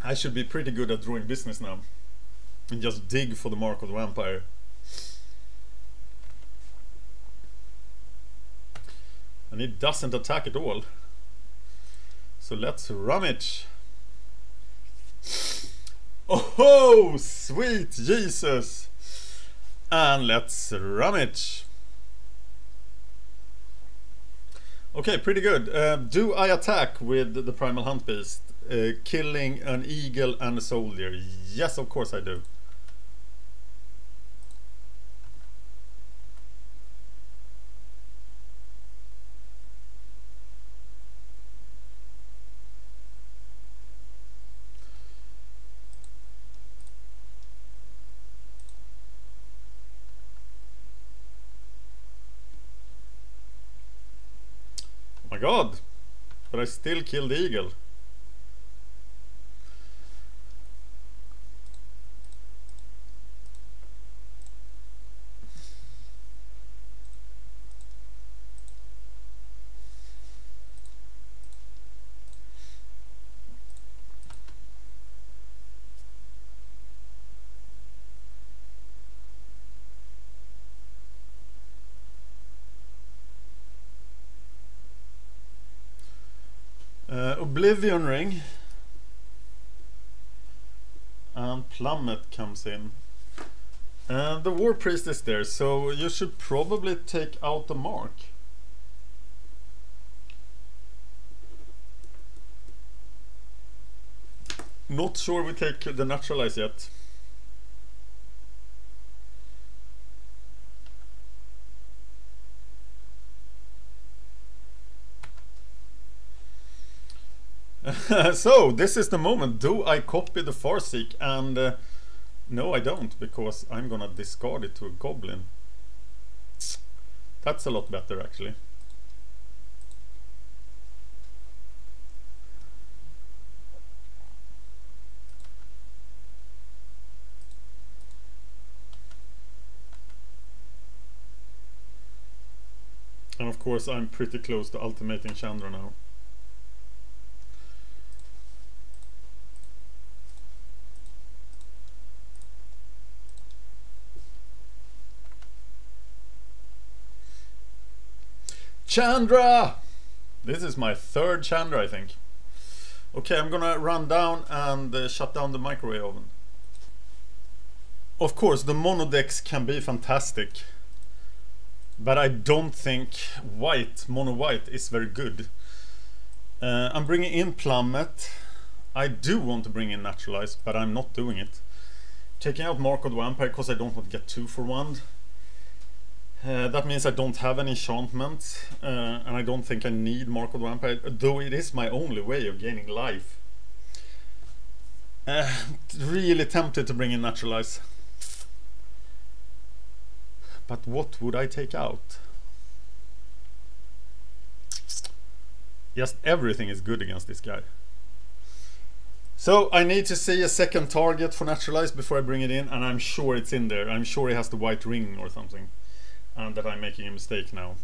I should be pretty good at drawing business now and just dig for the Mark of the Vampire. And it doesn't attack at all. So let's rummage. Oh, sweet Jesus! And let's rummage. Okay, pretty good. Do I attack with the Primal Hunt Beast? Killing an eagle and a soldier? Yes, of course I do. Oh my god, but I still killed the eagle. Oblivion Ring. And Plummet comes in. And the War Priest is there, so you should probably take out the mark. Not sure we take the Naturalize yet. So, this is the moment. Do I copy the Farseek? And no, I don't, because I'm gonna discard it to a Goblin. That's a lot better, actually. And of course, I'm pretty close to ultimating Chandra now. Chandra! This is my third Chandra, I think. Okay, I'm gonna run down and shut down the microwave oven. Of course, the mono decks can be fantastic, but I don't think mono white is very good. I'm bringing in Plummet. I do want to bring in Naturalize, but I'm not doing it. Taking out Mark of the Vampire because I don't want to get 2 for 1. That means I don't have any enchantments, and I don't think I need Mark of the Vampire, though it is my only way of gaining life. Really tempted to bring in Naturalize. But what would I take out? Just everything is good against this guy. So I need to see a second target for Naturalize before I bring it in, and I'm sure it's in there. I'm sure he has the white ring or something, and that I'm making a mistake now.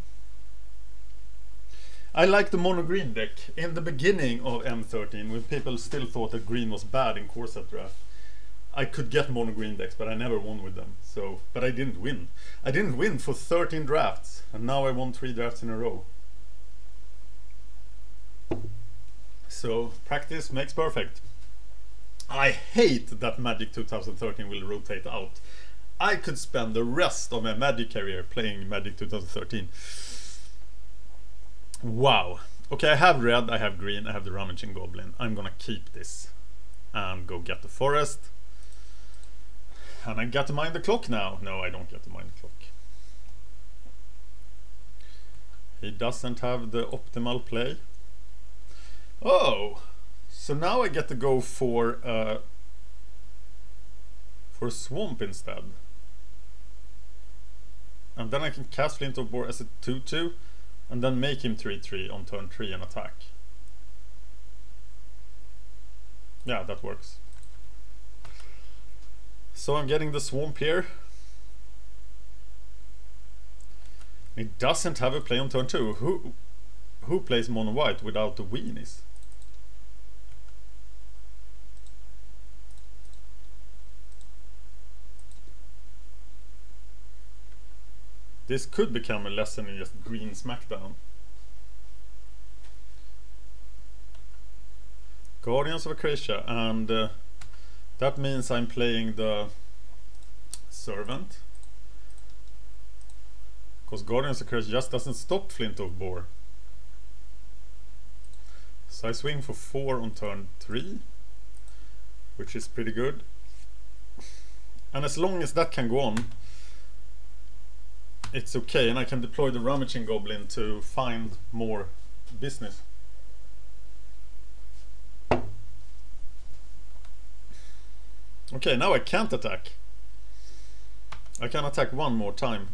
I like the mono green deck. In the beginning of M13, when people still thought that green was bad in core set draft, I could get mono green decks, but I never won with them. So, but I didn't win. I didn't win for 13 drafts, and now I won 3 drafts in a row. So practice makes perfect. I hate that Magic 2013 will rotate out. I could spend the rest of my Magic career playing Magic 2013. Wow. Okay, I have red, I have green, I have the Rummaging Goblin. I'm gonna keep this and go get the forest. And I get to mind the clock now. No, I don't get to mind the clock. He doesn't have the optimal play. Oh, so now I get to go for Swamp instead. And then I can cast Flint of Boar as a 2/2 and then make him 3/3 on turn 3 and attack. Yeah, that works. So I'm getting the Swamp here. He doesn't have a play on turn 2. Who plays mono white without the weenies? This could become a lesson in just green smackdown. Guardians of Acacia, and that means I'm playing the Servant. Because Guardians of Acacia just doesn't stop Flint of Boar. So I swing for 4 on turn 3, which is pretty good. And as long as that can go on, it's okay, and I can deploy the Rummaging Goblin to find more business. Okay, now I can't attack. I can attack one more time.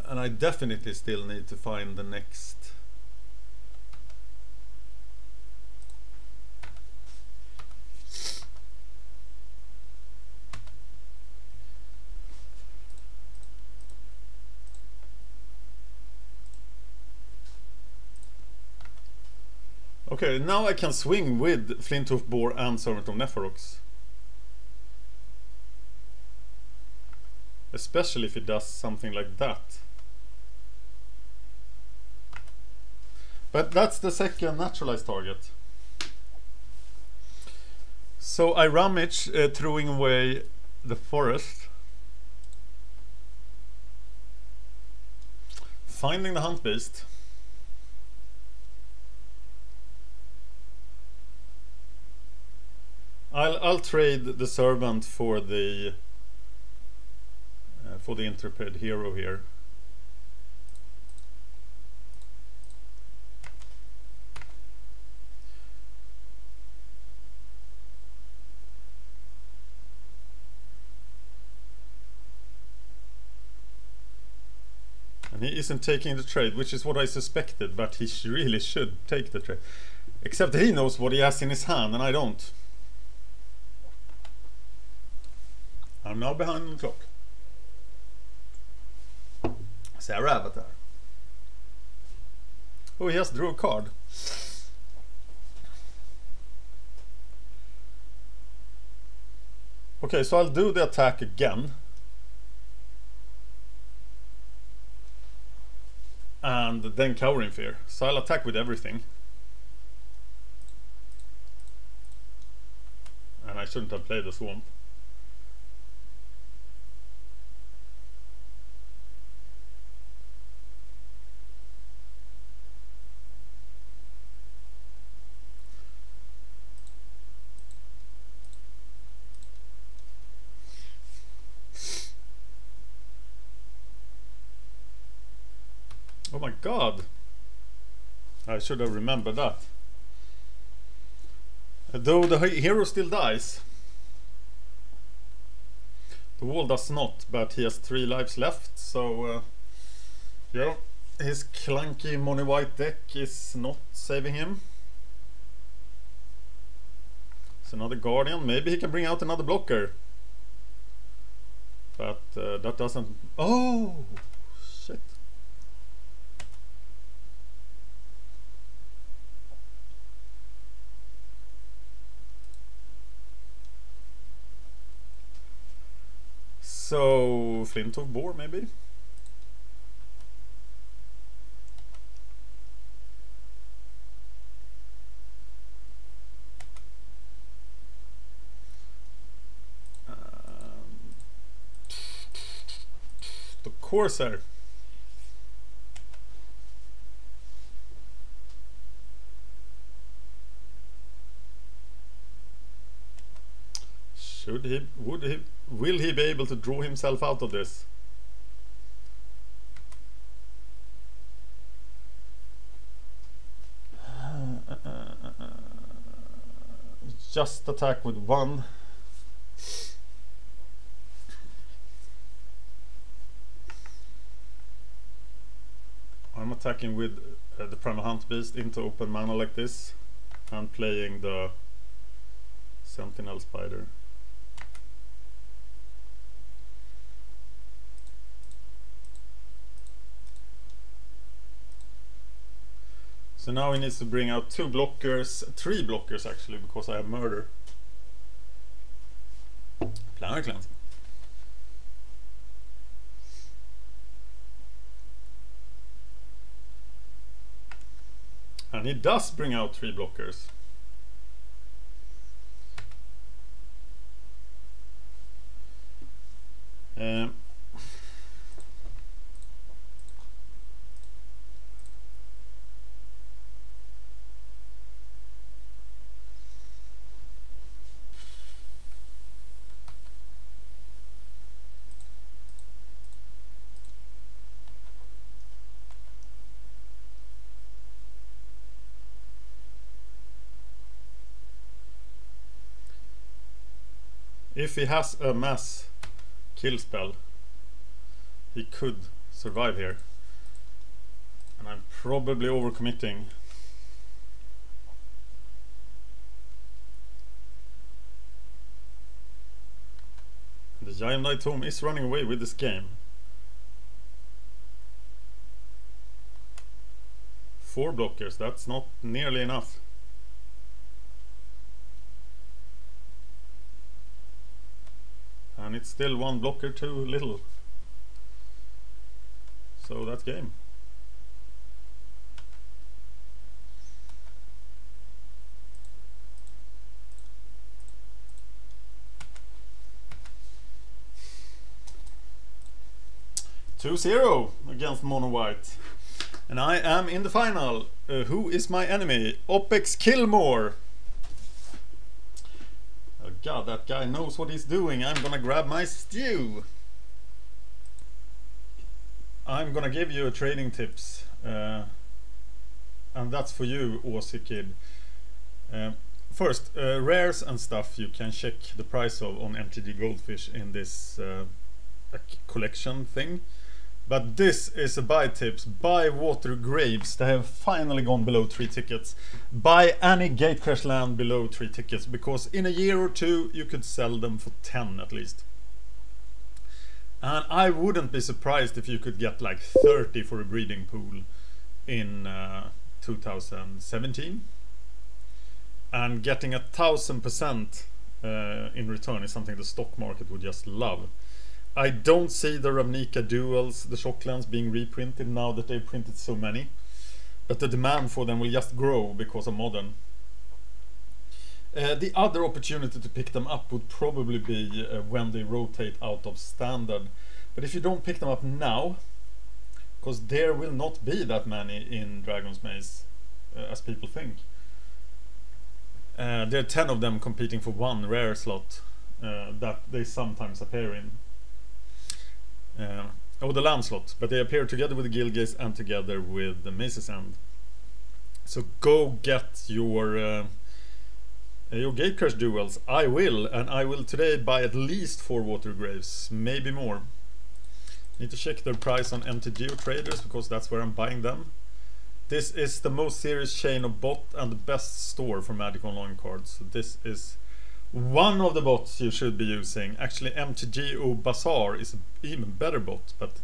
And I definitely still need to find the next. Okay, now I can swing with Flint of Boar and Servant of Neferox. Especially if it does something like that. But that's the second naturalized target. So I rummage, throwing away the forest. Finding the hunt beast. I'll trade the servant for the intrepid hero here. And he isn't taking the trade, which is what I suspected, but he really should take the trade. Except he knows what he has in his hand and I don't. I'm now behind the clock. Sarah Avatar. Oh, he just drew a card. Okay, so I'll do the attack again. And then Cowering Fear. So I'll attack with everything. And I shouldn't have played the Swamp. Oh my god! I should have remembered that. Though the hero still dies. The wall does not, but he has 3 lives left, so yeah, his clunky money white deck is not saving him. It's another guardian, maybe he can bring out another blocker. But that doesn't... Oh! Shit. So, Flint of Boar maybe? The Corsair. Should he, would he, will he be able to draw himself out of this? Just attack with 1. I'm attacking with the Primal Hunt Beast into open mana like this and playing the Sentinel Spider. So now he needs to bring out 2 blockers, 3 blockers actually, because I have Murder. Planar Cleansing. And he does bring out 3 blockers. If he has a mass kill spell, he could survive here. And I'm probably overcommitting. The Giant Knight Tome is running away with this game. 4 blockers, that's not nearly enough. And it's still 1 blocker too little. So that's game. 2-0 against mono white. And I am in the final. Who is my enemy? Opex Killmore. Oh god, that guy knows what he's doing. I'm gonna grab my stew. I'm gonna give you a trading tips. And that's for you, Aussie Kid. First, rares and stuff you can check the price of on MTG Goldfish in this collection thing. But this is a buy tips. Buy Water Graves. They have finally gone below 3 tickets. Buy any Gatecrash land below 3 tickets, because in a year or two you could sell them for 10 at least. And I wouldn't be surprised if you could get like 30 for a breeding pool in 2017. And getting 1000% in return is something the stock market would just love. I don't see the Ravnica duels, the Shocklands, being reprinted now that they've printed so many. But the demand for them will just grow because of Modern. The other opportunity to pick them up would probably be when they rotate out of Standard. But if you don't pick them up now, because there will not be that many in Dragon's Maze as people think. There are 10 of them competing for one rare slot that they sometimes appear in. The land slot, but they appear together with the Guildgates and together with the Maze's End. So go get your Gatecrash duels. I will, and I will today buy at least 4 Water Graves, maybe more. Need to check their price on MTG Traders, because that's where I'm buying them. This is the most serious chain of bot and the best store for Magic Online cards. So this is one of the bots you should be using. Actually, MTGO Bazaar is an even better bot, but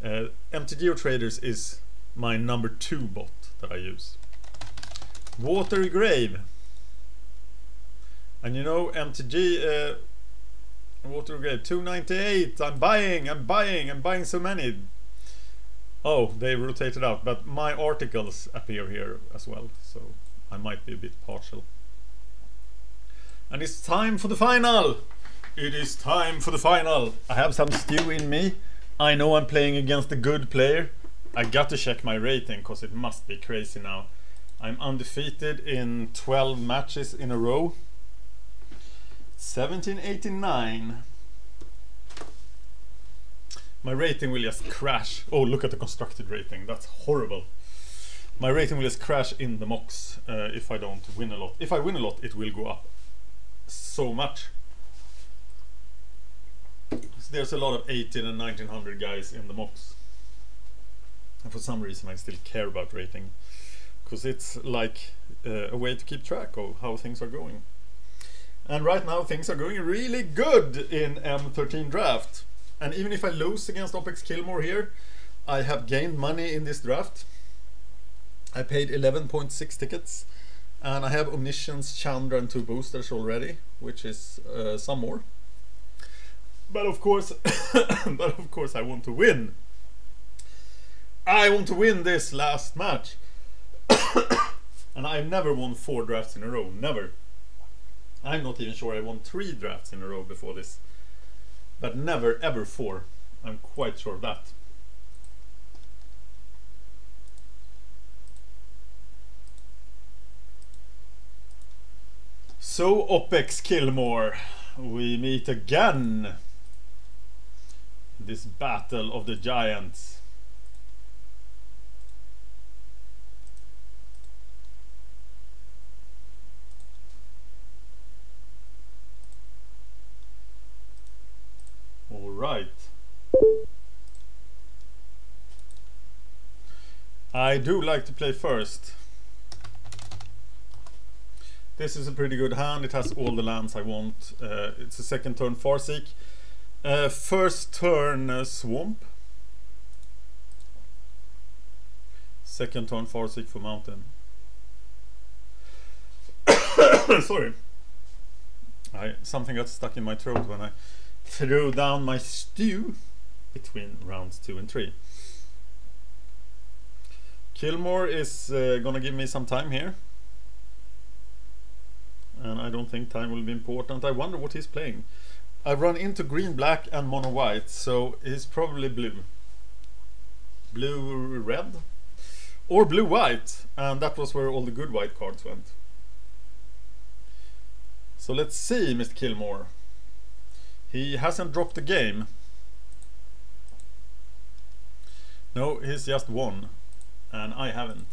MTGO Traders is my number 2 bot that I use. Water Grave. And you know, MTG Water Grave 298. I'm buying so many. Oh, they rotated out, but my articles appear here as well, so I might be a bit partial. And it's time for the final! It is time for the final! I have some stew in me. I know I'm playing against a good player. I got to check my rating, because it must be crazy now. I'm undefeated in 12 matches in a row. 1789. My rating will just crash. Oh, look at the constructed rating. That's horrible. My rating will just crash in the mocks if I don't win a lot. If I win a lot, it will go up so much. There's a lot of 18 and 1900 guys in the mocks. And for some reason I still care about rating, because it's like a way to keep track of how things are going. And right now things are going really good in M13 draft. And even if I lose against Opex Killmore here, I have gained money in this draft. I paid 11.6 tickets, and I have Omniscience, Chandra and 2 boosters already, which is some more. But of course, I want to win. I want to win this last match. And I've never won 4 drafts in a row, never. I'm not even sure I won 3 drafts in a row before this. But never ever 4. I'm quite sure of that. So Opex Killmore, we meet again. This battle of the giants. Right. I do like to play first. This is a pretty good hand. It has all the lands I want. It's a second turn Farseek. First turn Swamp. Second turn Farseek for Mountain. Sorry. Something got stuck in my throat when I threw down my stew between rounds 2 and 3. Killmore is gonna give me some time here, and I don't think time will be important. I wonder what he's playing. I run into green, black and mono white, so he's probably blue. blue-red, or blue-white, and that was where all the good white cards went. So let's see, Mr. Killmore. He hasn't dropped a game. No, he's just won, and I haven't.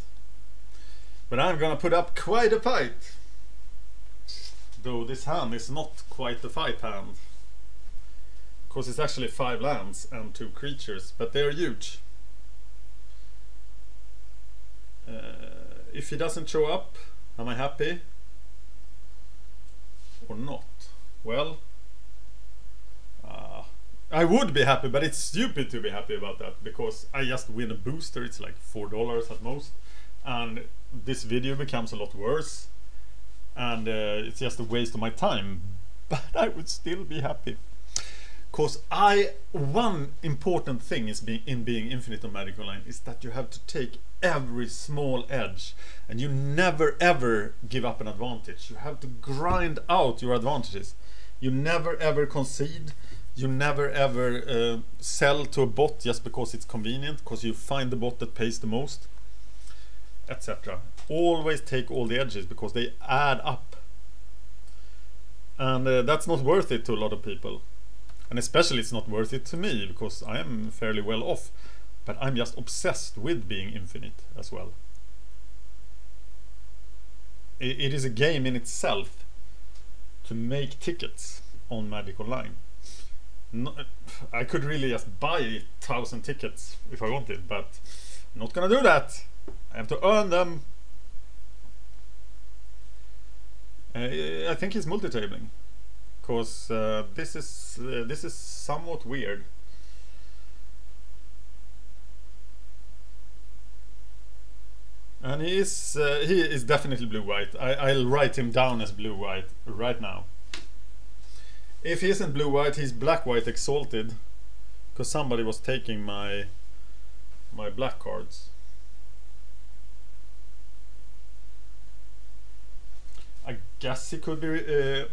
But I'm gonna put up quite a fight. Though this hand is not quite a fight hand. Because it's actually 5 lands and 2 creatures, but they're huge. If he doesn't show up, am I happy? Or not? Well, I would be happy, but it's stupid to be happy about that, because I just win a booster. It's like $4 at most, and this video becomes a lot worse, and it's just a waste of my time. But I would still be happy, because one important thing is in being infinite on Magic Online is that you have to take every small edge, and you never ever give up an advantage. You have to grind out your advantages. You never ever concede. You never ever sell to a bot just because it's convenient, because you find the bot that pays the most, etc. Always take all the edges, because they add up, and that's not worth it to a lot of people, and especially it's not worth it to me, because I am fairly well off, but I'm just obsessed with being infinite as well. It is a game in itself to make tickets on Magic Online. No, I could really just buy 1,000 tickets if I wanted, but I'm not gonna do that. I have to earn them. I think he's multi-tabling, because this is somewhat weird. And he is definitely blue-white. I'll write him down as blue-white right now. If he isn't blue-white, he's black-white exalted, because somebody was taking my black cards. I guess he could be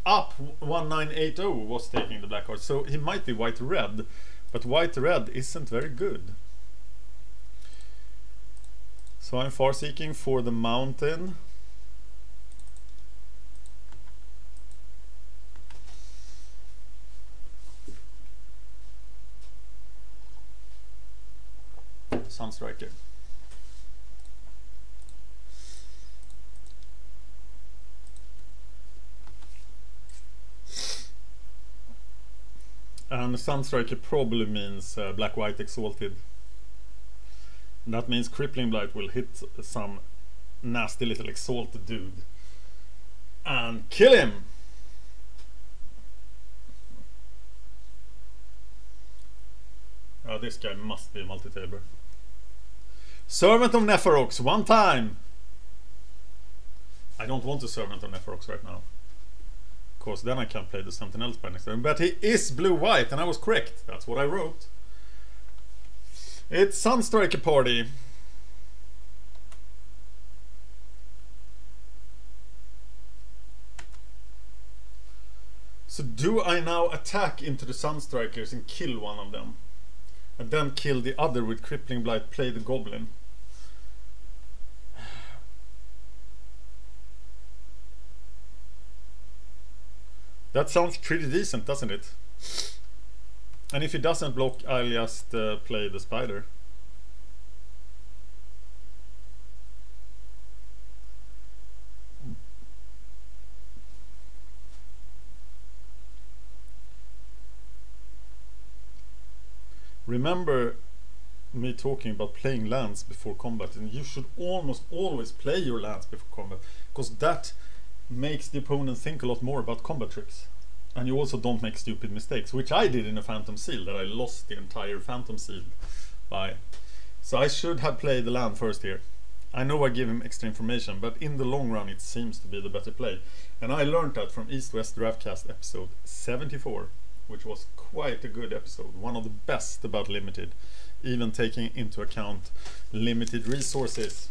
up 1980 was taking the black cards, so he might be white-red, but white-red isn't very good. So I'm far-seeking for the mountain. Sunstriker. And Sunstriker probably means black-white exalted. That means Crippling Blight will hit some nasty little exalted dude and kill him. This guy must be a multi-tabler. Servant of Neferox, one time! I don't want a Servant of Neferox right now, because then I can't play the Sentinels by next turn. But he is blue-white, and I was correct. That's what I wrote. It's Sunstriker party. So do I now attack into the Sunstrikers and kill one of them? And then kill the other with Crippling Blight, play the Goblin? That sounds pretty decent, doesn't it? And if he doesn't block, I'll just play the Spider. Remember me talking about playing lands before combat, and you should almost always play your lands before combat, because that makes the opponent think a lot more about combat tricks. And you also don't make stupid mistakes, which I did in a Phantom Seal, that I lost the entire Phantom Seal by. So I should have played the land first here. I know I give him extra information, but in the long run it seems to be the better play. And I learned that from East West Draftcast episode 74, which was quite a good episode, one of the best about limited, even taking into account limited resources.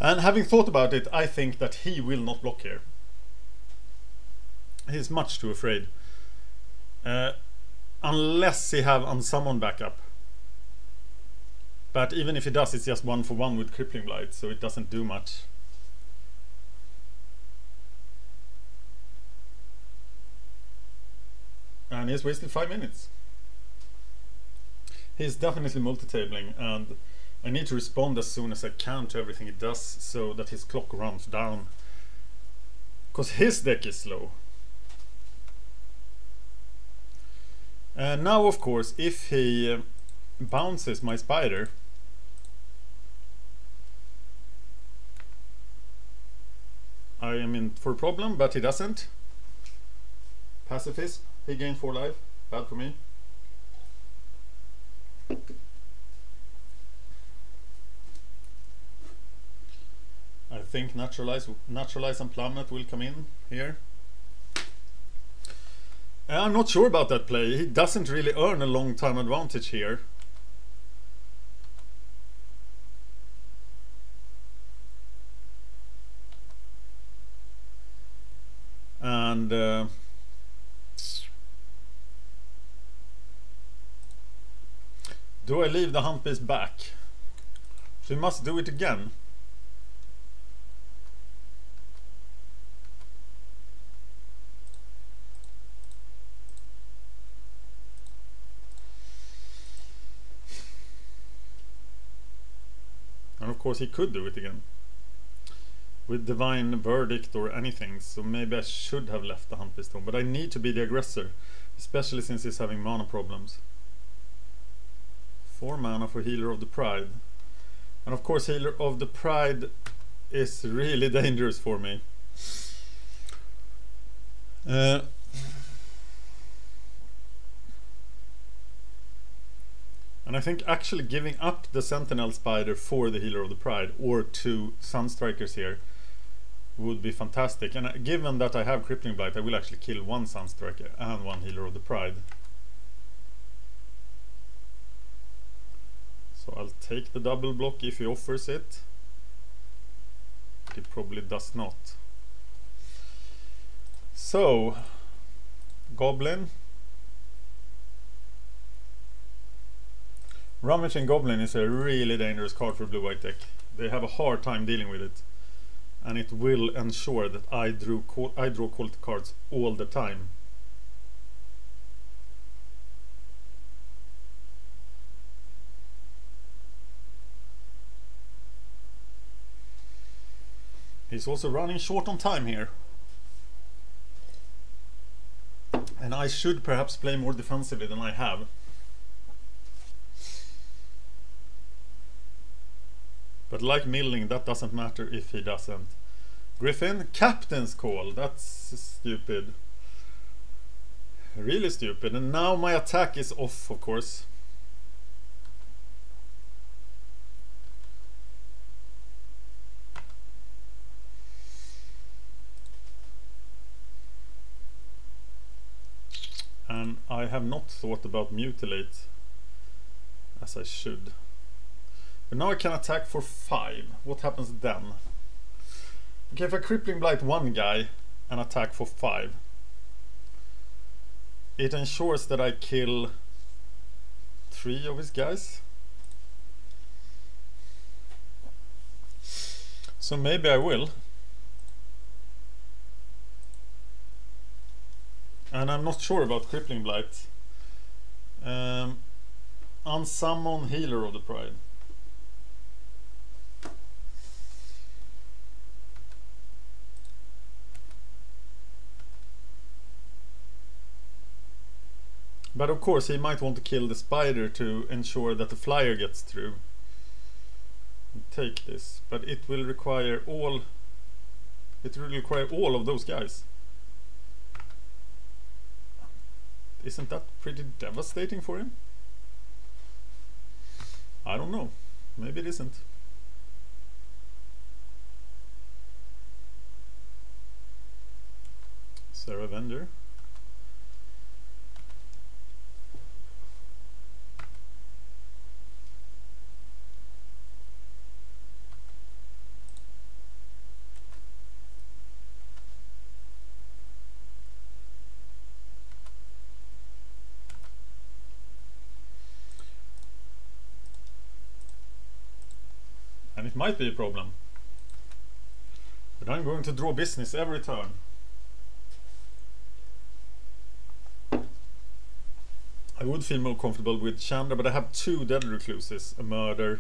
And having thought about it, I think that he will not block here. He's much too afraid. Unless he have unsummon backup. But even if he does, it's just 1-for-1 with Crippling Blight, so it doesn't do much. And he's wasted 5 minutes. He's definitely multi-tabling, and I need to respond as soon as I can to everything he does so that his clock runs down. Because his deck is slow. And now, of course, if he bounces my spider, I am in for a problem, but he doesn't. Pacifist, he gained 4 life. Bad for me. I think Naturalize and Plummet will come in here. I'm not sure about that play. He doesn't really earn a long time advantage here. And do I leave the hunt beast back? So we must do it again. And of course he could do it again with Divine Verdict or anything, so maybe I should have left the Hunt Beast home, but I need to be the aggressor, especially since he's having mana problems. 4 mana for Healer of the Pride, and of course Healer of the Pride is really dangerous for me. And I think actually giving up the Sentinel Spider for the Healer of the Pride, or 2 Sunstrikers here, would be fantastic. And given that I have Crippling Blight, I will actually kill 1 Sunstriker and 1 Healer of the Pride. So I'll take the double block if he offers it. He probably does not. So, Goblin. Rummaging Goblin is a really dangerous card for blue-white deck. They have a hard time dealing with it, and it will ensure that I draw quality cards all the time. He's also running short on time here, and I should perhaps play more defensively than I have. But like milling, that doesn't matter if he doesn't. Griffin, Captain's Call. That's stupid. Really stupid. And now my attack is off, of course. And I have not thought about Mutilate as I should. But now I can attack for 5. What happens then? Okay, if I Crippling Blight 1 guy and attack for 5, it ensures that I kill 3 of his guys. So maybe I will. And I'm not sure about Crippling Blight. Unsummon Healer of the Pride. But of course he might want to kill the spider to ensure that the flyer gets through. Take this, but it will require all of those guys. Isn't that pretty devastating for him? I don't know. Maybe it isn't. Sarah Vender. might be a problem. But I'm going to draw business every turn. I would feel more comfortable with Chandra, but I have 2 dead recluses, a murder.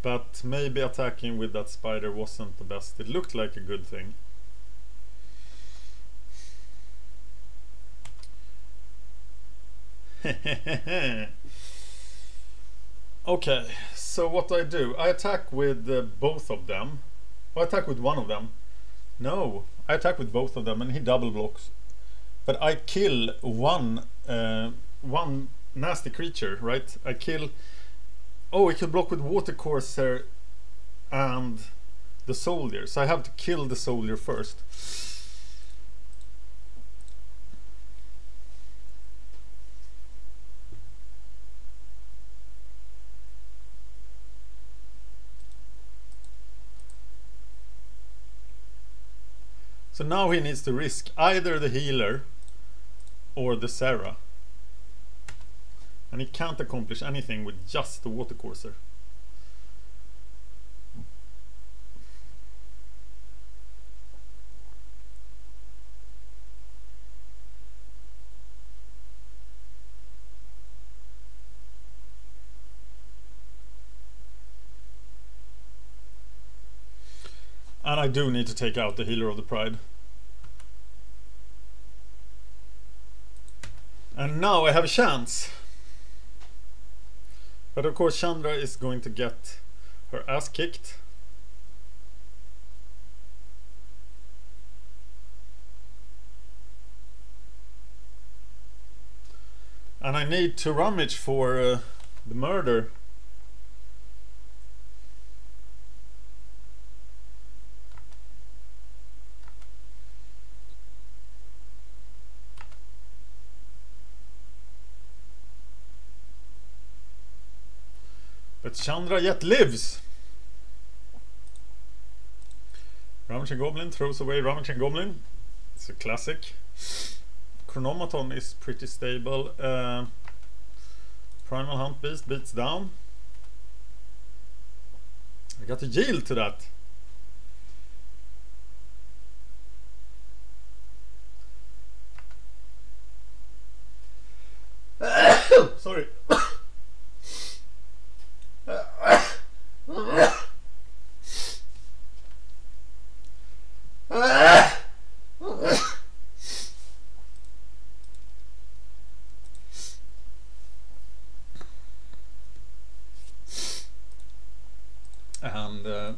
But maybe attacking with that spider wasn't the best. It looked like a good thing. Okay, so what do? I attack with both of them. I attack with one of them. No, I attack with both of them and he double blocks. But I kill one nasty creature, right? I kill... Oh, he can block with Watercourser and the soldier. So I have to kill the soldier first. So now he needs to risk either the healer or the Sarah. And he can't accomplish anything with just the Watercourser. And I do need to take out the healer of the pride. And now I have a chance. But of course Chandra is going to get her ass kicked. And I need to rummage for the murder. But Chandra yet lives. Rummaging Goblin throws away Rummaging Goblin. It's a classic. Chronomaton is pretty stable. Primal Hunt Beast beats down. I got to yield to that. Sorry. And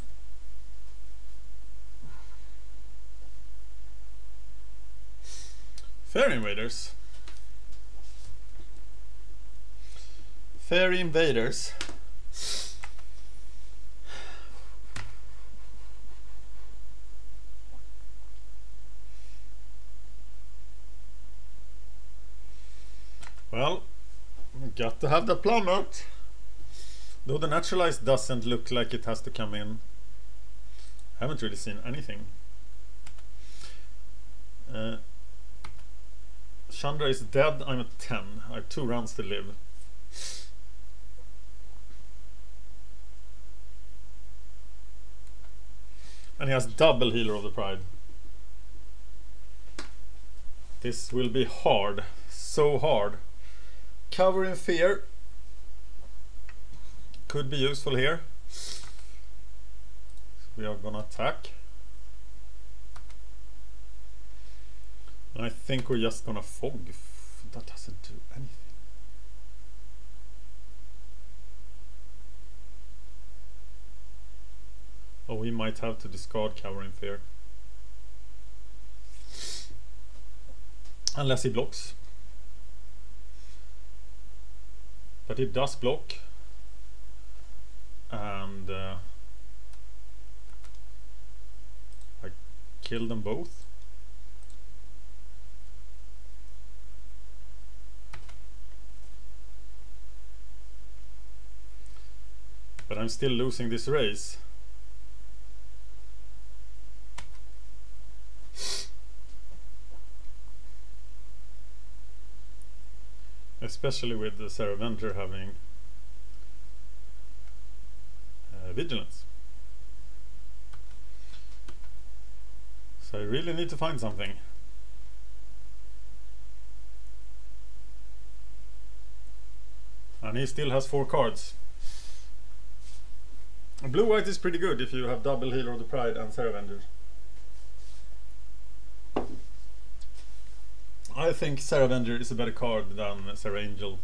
Fairy Invaders. Fairy Invaders. Well, got to have the plummet. Though the naturalized doesn't look like it has to come in. I haven't really seen anything. Chandra is dead, I'm at 10. I have 2 rounds to live. And he has double Healer of the Pride. This will be hard. So hard. Cover in Fear. Could be useful here. So we are gonna attack. And I think we're just gonna fog. That doesn't do anything. Oh, we might have to discard Cover in Fear. Unless he blocks. But it does block. And I kill them both. But I'm still losing this race. Especially with the Firebrand having vigilance. So I really need to find something. And he still has 4 cards. Blue-white is pretty good if you have double Healer of the Pride and Firebrand. I think Firebrand is a better card than Serra Angel.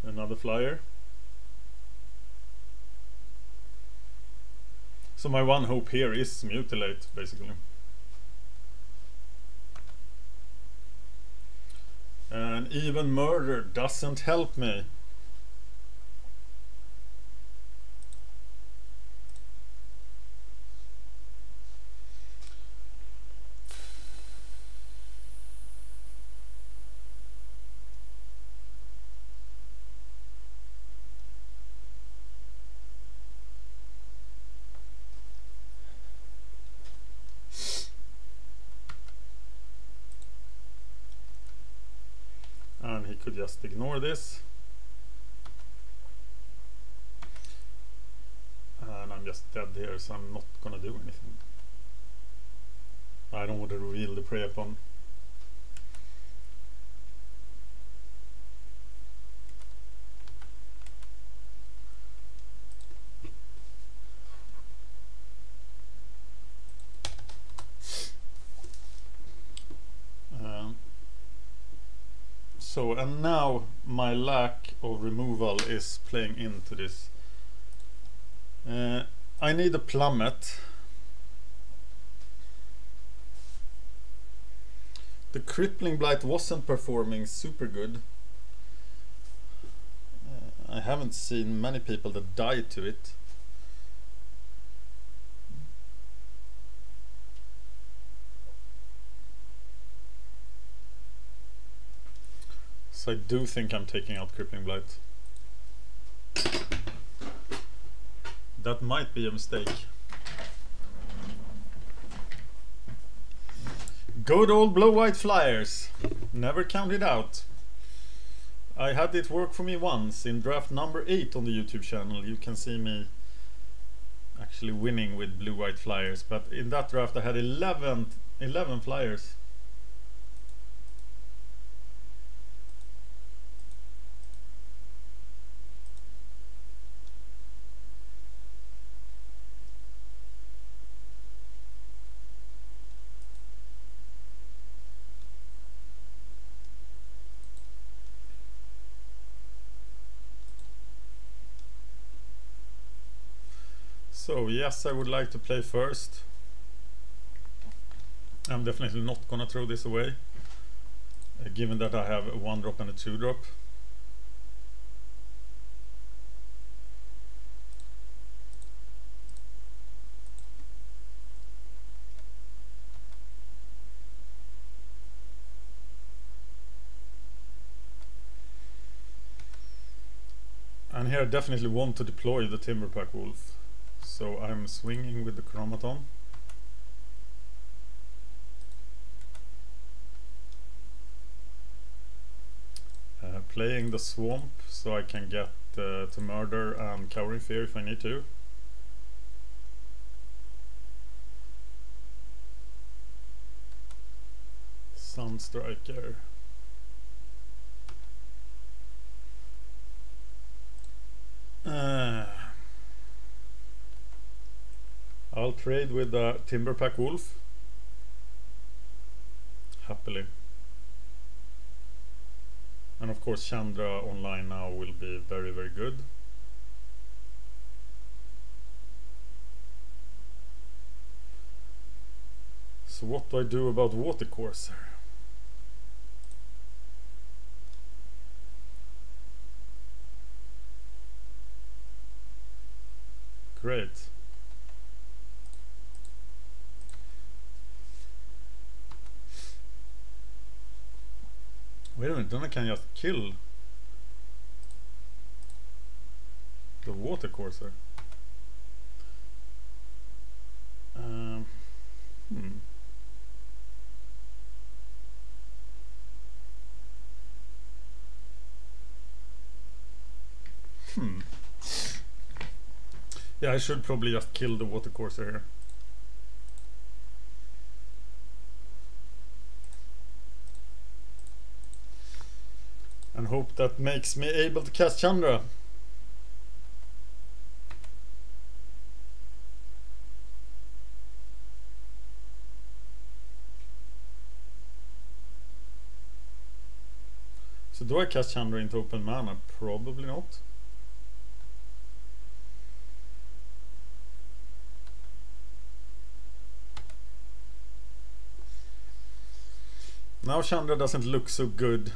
Another flyer. So my one hope here is Mutilate, basically. And even Murder doesn't help me. And he could just ignore this. And I'm just dead here, so I'm not gonna do anything. I don't want to reveal the prey upon. So, and now my lack of removal is playing into this. I need a plummet. The Crippling Blight wasn't performing super good. I haven't seen many people that died to it. So I do think I'm taking out Crippling Blight. That might be a mistake. Good old blue-white flyers. Never count it out. I had it work for me once in draft number 8 on the YouTube channel. You can see me actually winning with blue-white flyers. But in that draft I had 11 flyers. So yes, I would like to play first. I'm definitely not gonna throw this away, given that I have a 1-drop and a 2-drop. And here I definitely want to deploy the Timberpack Wolf. So I'm swinging with the Chromaton. Playing the Swamp so I can get to Murder and Cowering Fear if I need to. Sunstriker. I'll trade with the Timberpack Wolf. Happily. And of course Chandra online now will be very, very good. So what do I do about Watercourser? Great. Wait a minute, then I can just kill the Watercourser. Yeah, I should probably just kill the watercourser here. And hope that makes me able to cast Chandra. So do I cast Chandra into open mana? Probably not. Now Chandra doesn't look so good.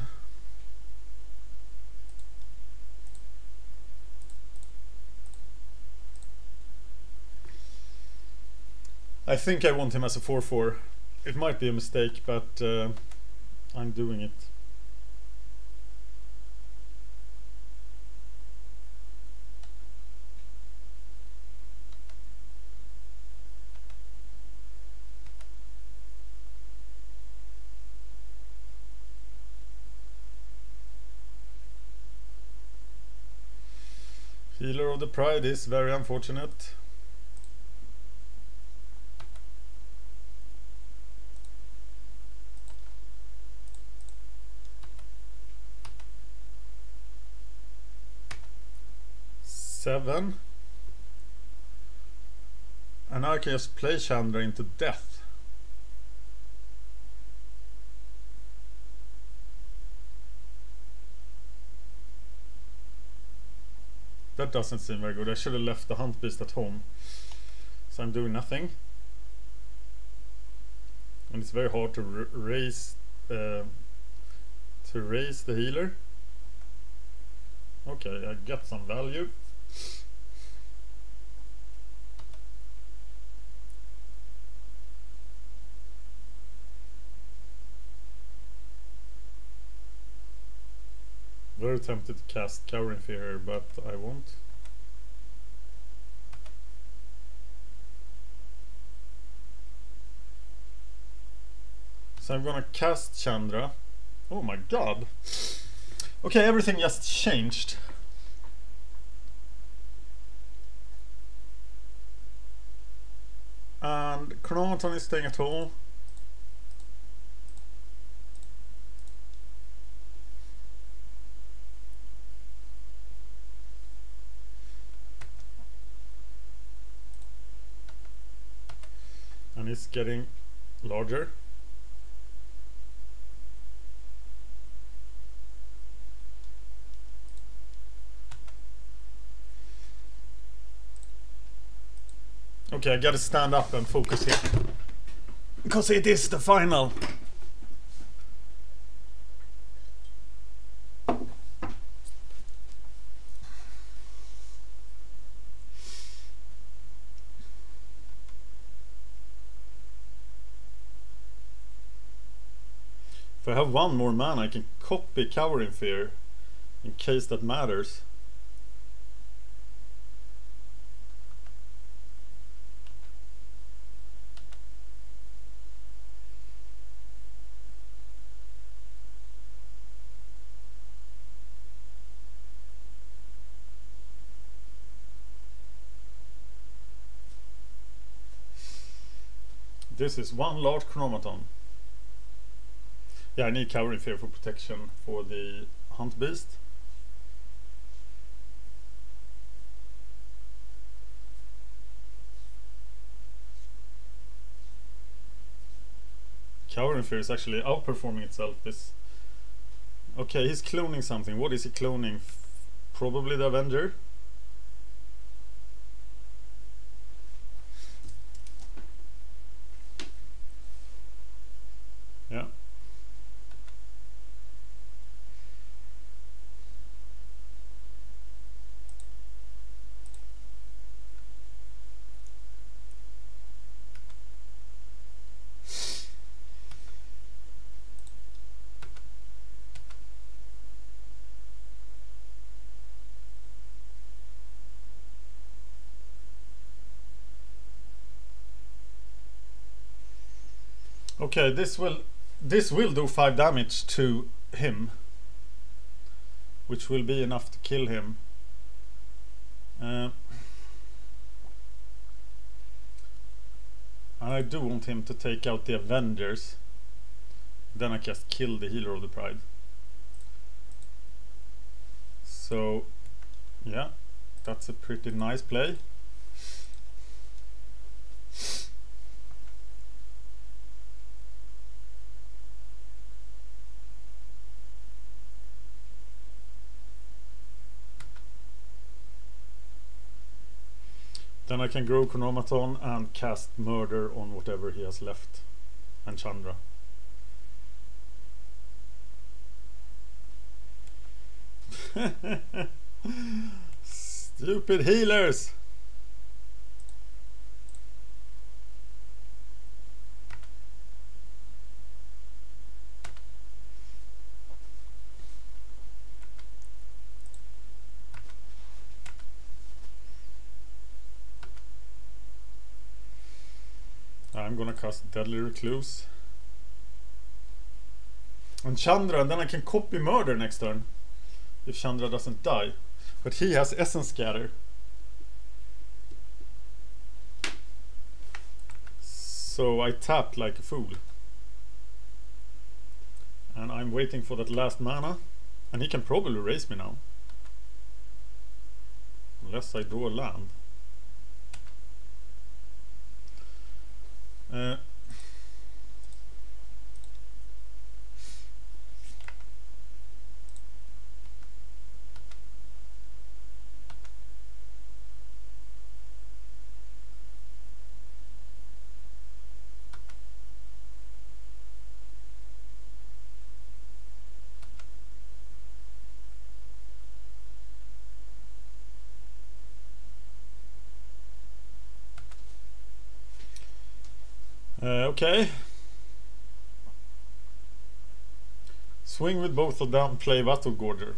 I think I want him as a 4/4. It might be a mistake, but I'm doing it. Healer of the Pride is very unfortunate. Seven. And I can just play Chandra into death. That doesn't seem very good. I should have left the Hunt Beast at home. So I'm doing nothing. And it's very hard to raise the healer. Okay, I get some value. Very tempted to cast Cowering Fear here, but I won't. So I'm gonna cast Chandra. Oh my god. Okay, everything just changed. And Chronoton is staying at home. And it's getting larger. Okay, I gotta stand up and focus here. Because it is the final. If I have one more mana, I can copy Cowering Fear in case that matters. This is one large Chronoton. Yeah, I need Cowering Fear for protection for the Hunt Beast. Cowering Fear is actually outperforming itself. Okay, he's cloning something. What is he cloning? Probably the Avenger. Yeah. Okay, this will do 5 damage to him, which will be enough to kill him. And I do want him to take out the Avengers. Then I just kill the Healer of the Pride. So, yeah, that's a pretty nice play. Then I can grow Chronomaton and cast Murder on whatever he has left. And Chandra. Stupid healers! I'm gonna cast Deadly Recluse. And Chandra, and then I can copy Murder next turn. If Chandra doesn't die. But he has Essence Scatter. So I tapped like a fool. And I'm waiting for that last mana. And he can probably raise me now. Unless I draw a land. Okay. Swing with both of them, play Battle Gorger.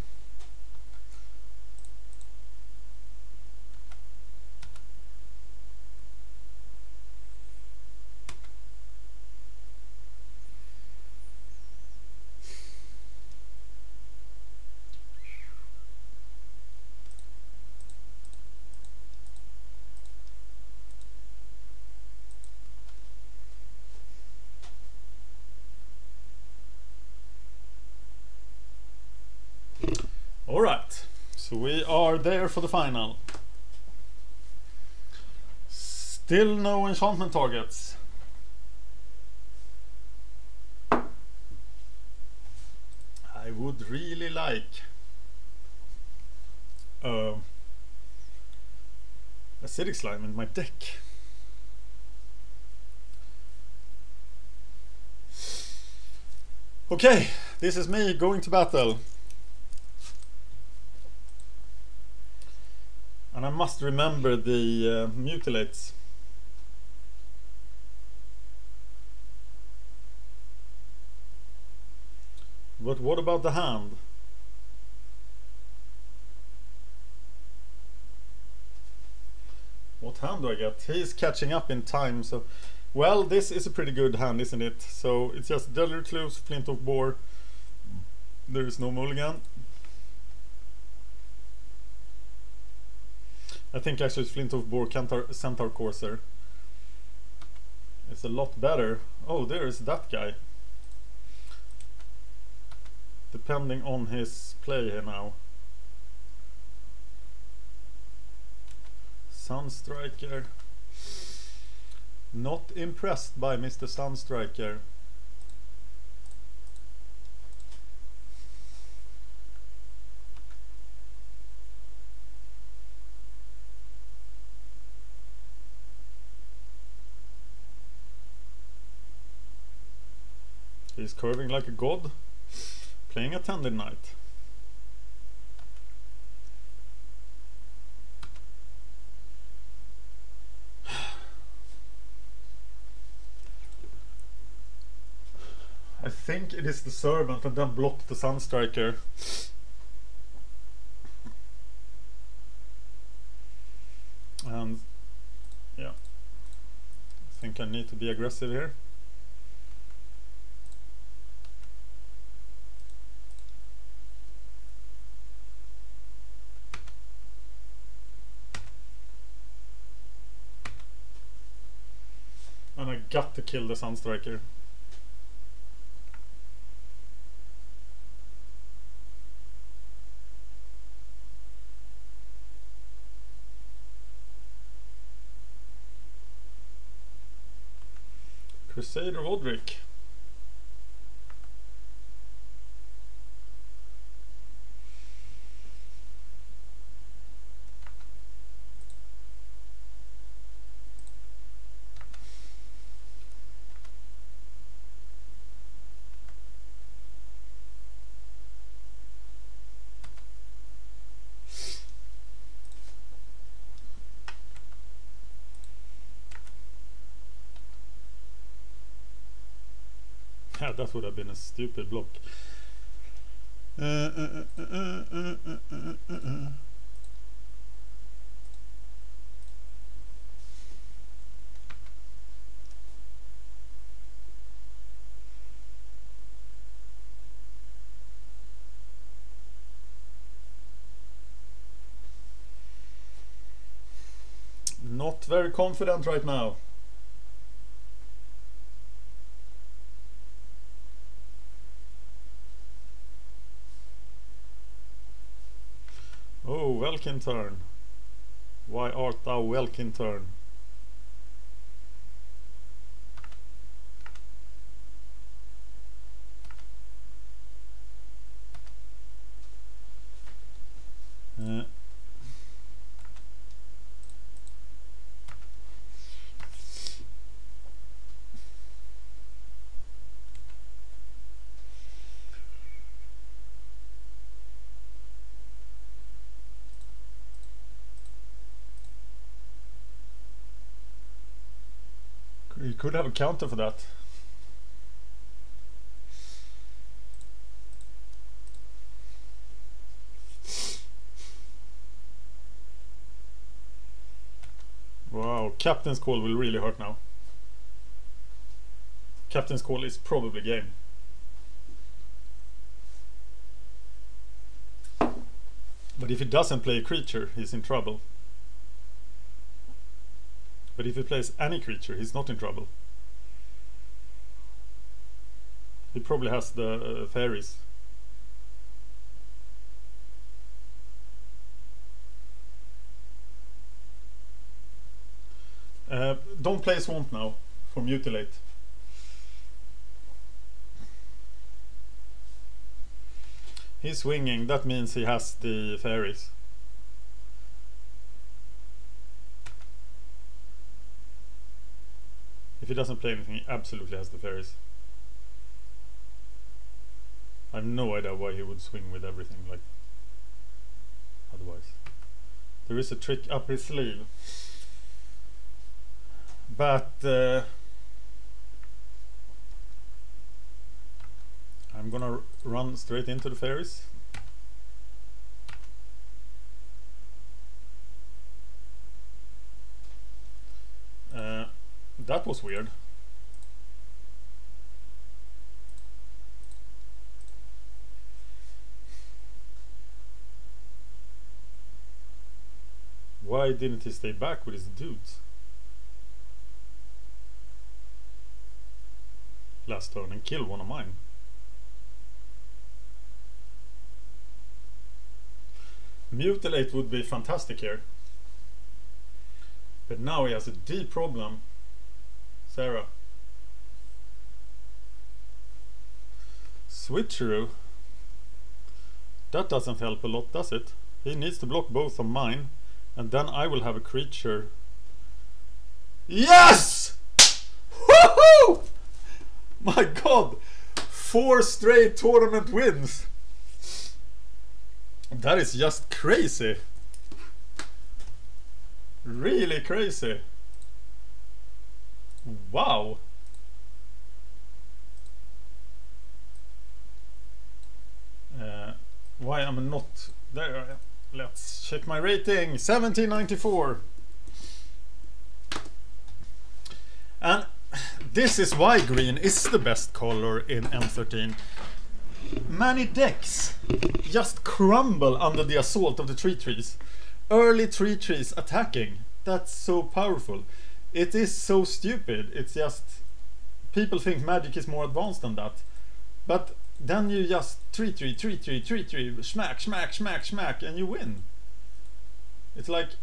Alright, so we are there for the final. Still no enchantment targets. I would really like Acidic Slime in my deck. Okay, this is me going to battle. And I must remember the mutilates. But what about the hand? What hand do I get? He's catching up in time, so... Well, this is a pretty good hand, isn't it? So it's just Deadly Recluse, Flint of Boar. There is no mulligan. I think actually Flint of Boar, Centaur Courser. It's a lot better. Oh, there is that guy. Depending on his play here now. Sunstriker. Not impressed by Mr. Sunstriker. He's curving like a god, playing a Tended Knight. I think it is the Servant and then block the Sunstriker. And yeah, I think I need to be aggressive here. got to kill the Sunstriker. Crusader Roderick. That would have been a stupid block. Not very confident right now. Oh, Welkin turn. Why art thou Welkin turn? You could have a counter for that. Wow, Captain's Call will really hurt now. Captain's Call is probably game. But if he doesn't play a creature, he's in trouble. But if he plays any creature, he's not in trouble. He probably has the fairies. Don't play Swamp now for Mutilate. He's swinging, that means he has the fairies. If he doesn't play anything, he absolutely has the fairies. I have no idea why he would swing with everything like otherwise. There is a trick up his sleeve. But I'm gonna run straight into the fairies. That was weird. Why didn't he stay back with his dudes last turn and kill one of mine? Mutilate would be fantastic here. But now he has a deep problem. Sarah. Switcheroo. That doesn't help a lot, does it? He needs to block both of mine, and then I will have a creature. Yes! Woohoo! My god! 4 straight tournament wins. That is just crazy. Really crazy. Wow. Why am I not there? Let's check my rating. 1794. And this is why green is the best color in M13. Many decks just crumble under the assault of the tree trees. Early tree trees attacking. That's so powerful. It is so stupid. It's just people think Magic is more advanced than that. But then you just 3-3, 3-3, 3-3, smack, smack, smack, smack, and you win. It's like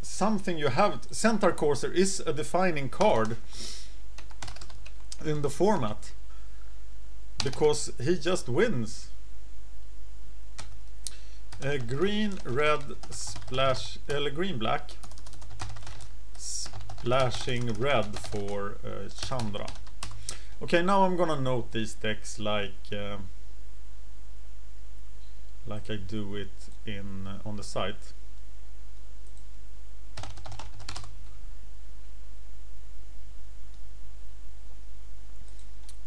something you have. Centaur Courser is a defining card in the format because he just wins. Green, red, splash, green, black, splashing red for Chandra. Okay, now I'm gonna note these decks like I do it in on the site.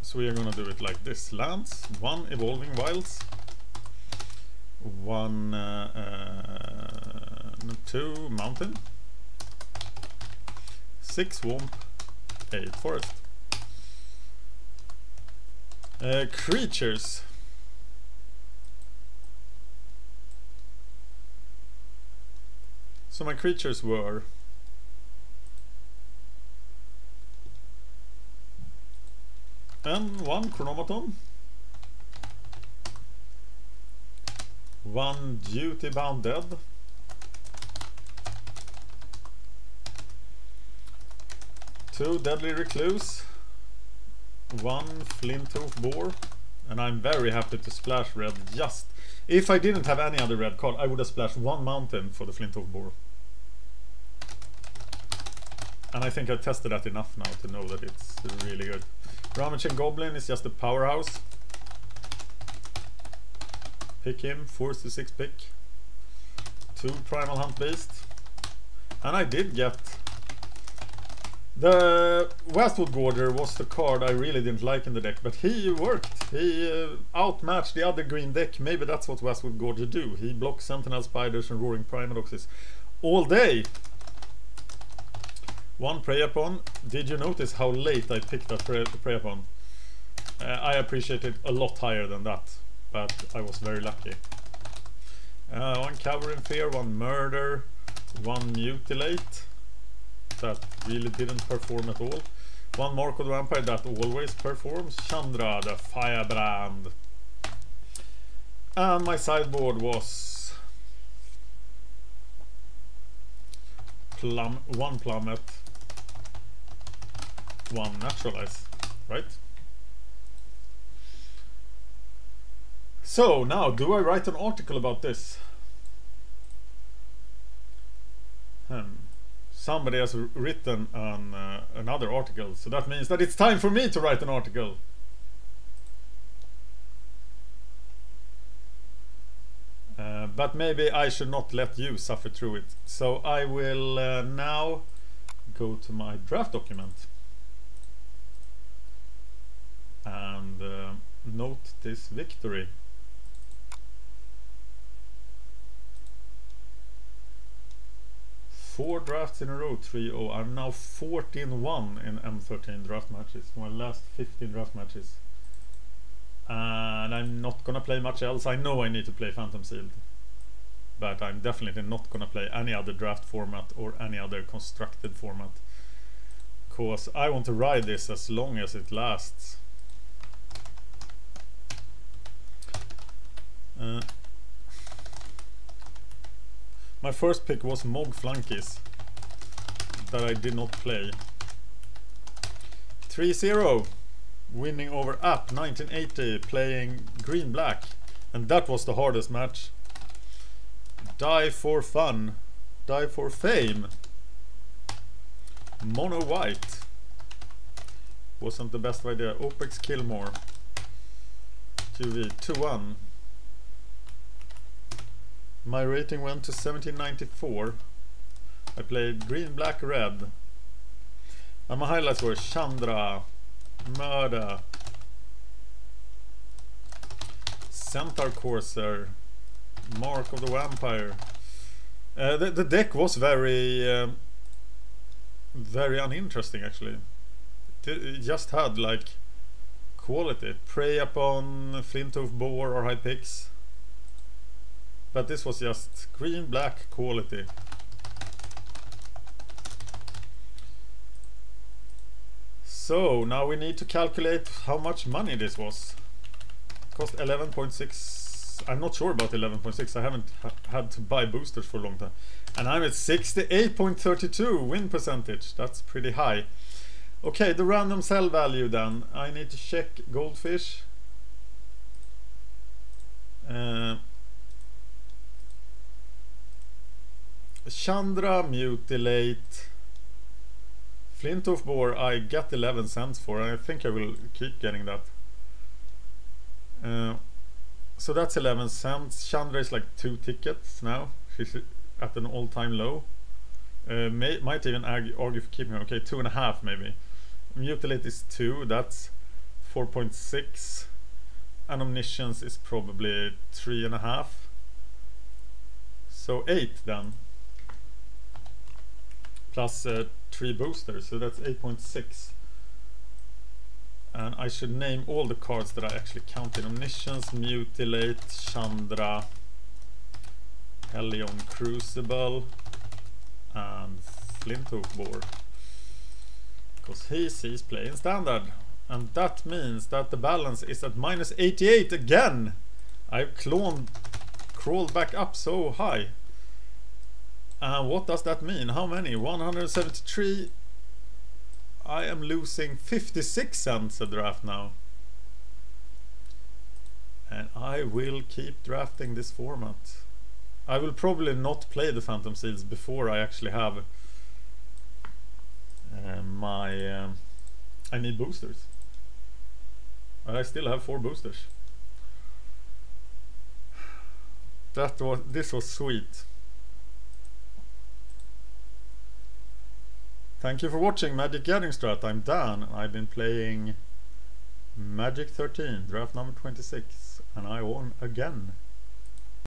So we are gonna do it like this: lands, 1 evolving wilds, 2 mountain, 6 swamp, 8 forest. Creatures. So my creatures were N1 Chronomaton, 1 Duty Bound Dead, 2 Deadly Recluse, 1 Flinthoof Boar, and I'm very happy to splash red. Just if I didn't have any other red card, I would have splashed 1 mountain for the Flinthoof Boar. And I think I tested that enough now to know that it's really good. Ramachin Goblin is just a powerhouse. Pick him, 4-6 pick. 2 Primal Hunt Beast. And I did get the Westwood Gorger was the card I really didn't like in the deck, but he worked. He outmatched the other green deck. Maybe that's what Westwood Gorger do. He blocks Sentinel Spiders and Roaring Primadoxes all day. 1 Prey Upon. Did you notice how late I picked that Prey Upon? I appreciate it a lot higher than that, but I was very lucky. 1 Cover in Fear, 1 Murder, 1 Mutilate. That really didn't perform at all. 1 Mark of the Vampire, that always performs. Chandra, the Firebrand. And my sideboard was 1 Plummet, 1 Naturalize, right? So now, do I write an article about this? Somebody has written another article, so that means that it's time for me to write an article. But maybe I should not let you suffer through it. So I will now go to my draft document and note this victory. Four drafts in a row, 3-0. I'm now 14-1 in M13 draft matches. My last 15 draft matches. And I'm not gonna play much else. I know I need to play Phantom Sealed, but I'm definitely not gonna play any other draft format or any other constructed format, because I want to ride this as long as it lasts. My first pick was Mog Flunkies that I did not play. 3-0, winning over App 1980, playing green black, and that was the hardest match. Die for fun, die for fame. Mono white wasn't the best idea. Opex Killmore, QV 2-1. My rating went to 1794. I played green, black, red. And my highlights were Chandra, Murder, Centaur Courser, Mark of the Vampire. The deck was very very uninteresting actually. It just had like quality. Prey Upon, Flinthoof Boar or high picks. But this was just green, black, quality. So now we need to calculate how much money this was. Cost 11.6. I'm not sure about 11.6. I haven't had to buy boosters for a long time. And I'm at 68.32 win percentage. That's pretty high. Okay, the random sell value then. I need to check goldfish. Chandra, mutilate. Flinthoof boar I get 11 cents for, and I think I will keep getting that. So that's 11 cents. Chandra is like 2 tickets now. She's at an all-time low. Might even argue for keeping her. Okay, 2.5 maybe. Mutilate is 2, that's 4.6. And Omniscience is probably 3.5. So 8 then. Plus 3 boosters, so that's 8.6. And I should name all the cards that I actually counted. Omniscience, Mutilate, Chandra, Hellion Crucible, and Flinthoof boar. Because he's playing standard. And that means that the balance is at minus 88 again. I've crawled back up so high. And what does that mean? How many? 173. I am losing 56 cents a draft now. And I will keep drafting this format. I will probably not play the Phantom Seals before I actually have I need boosters. But I still have 4 boosters. This was sweet. Thank you for watching MagicGatheringStrat. I'm Dan. I've been playing Magic 13, draft number 26, and I won again.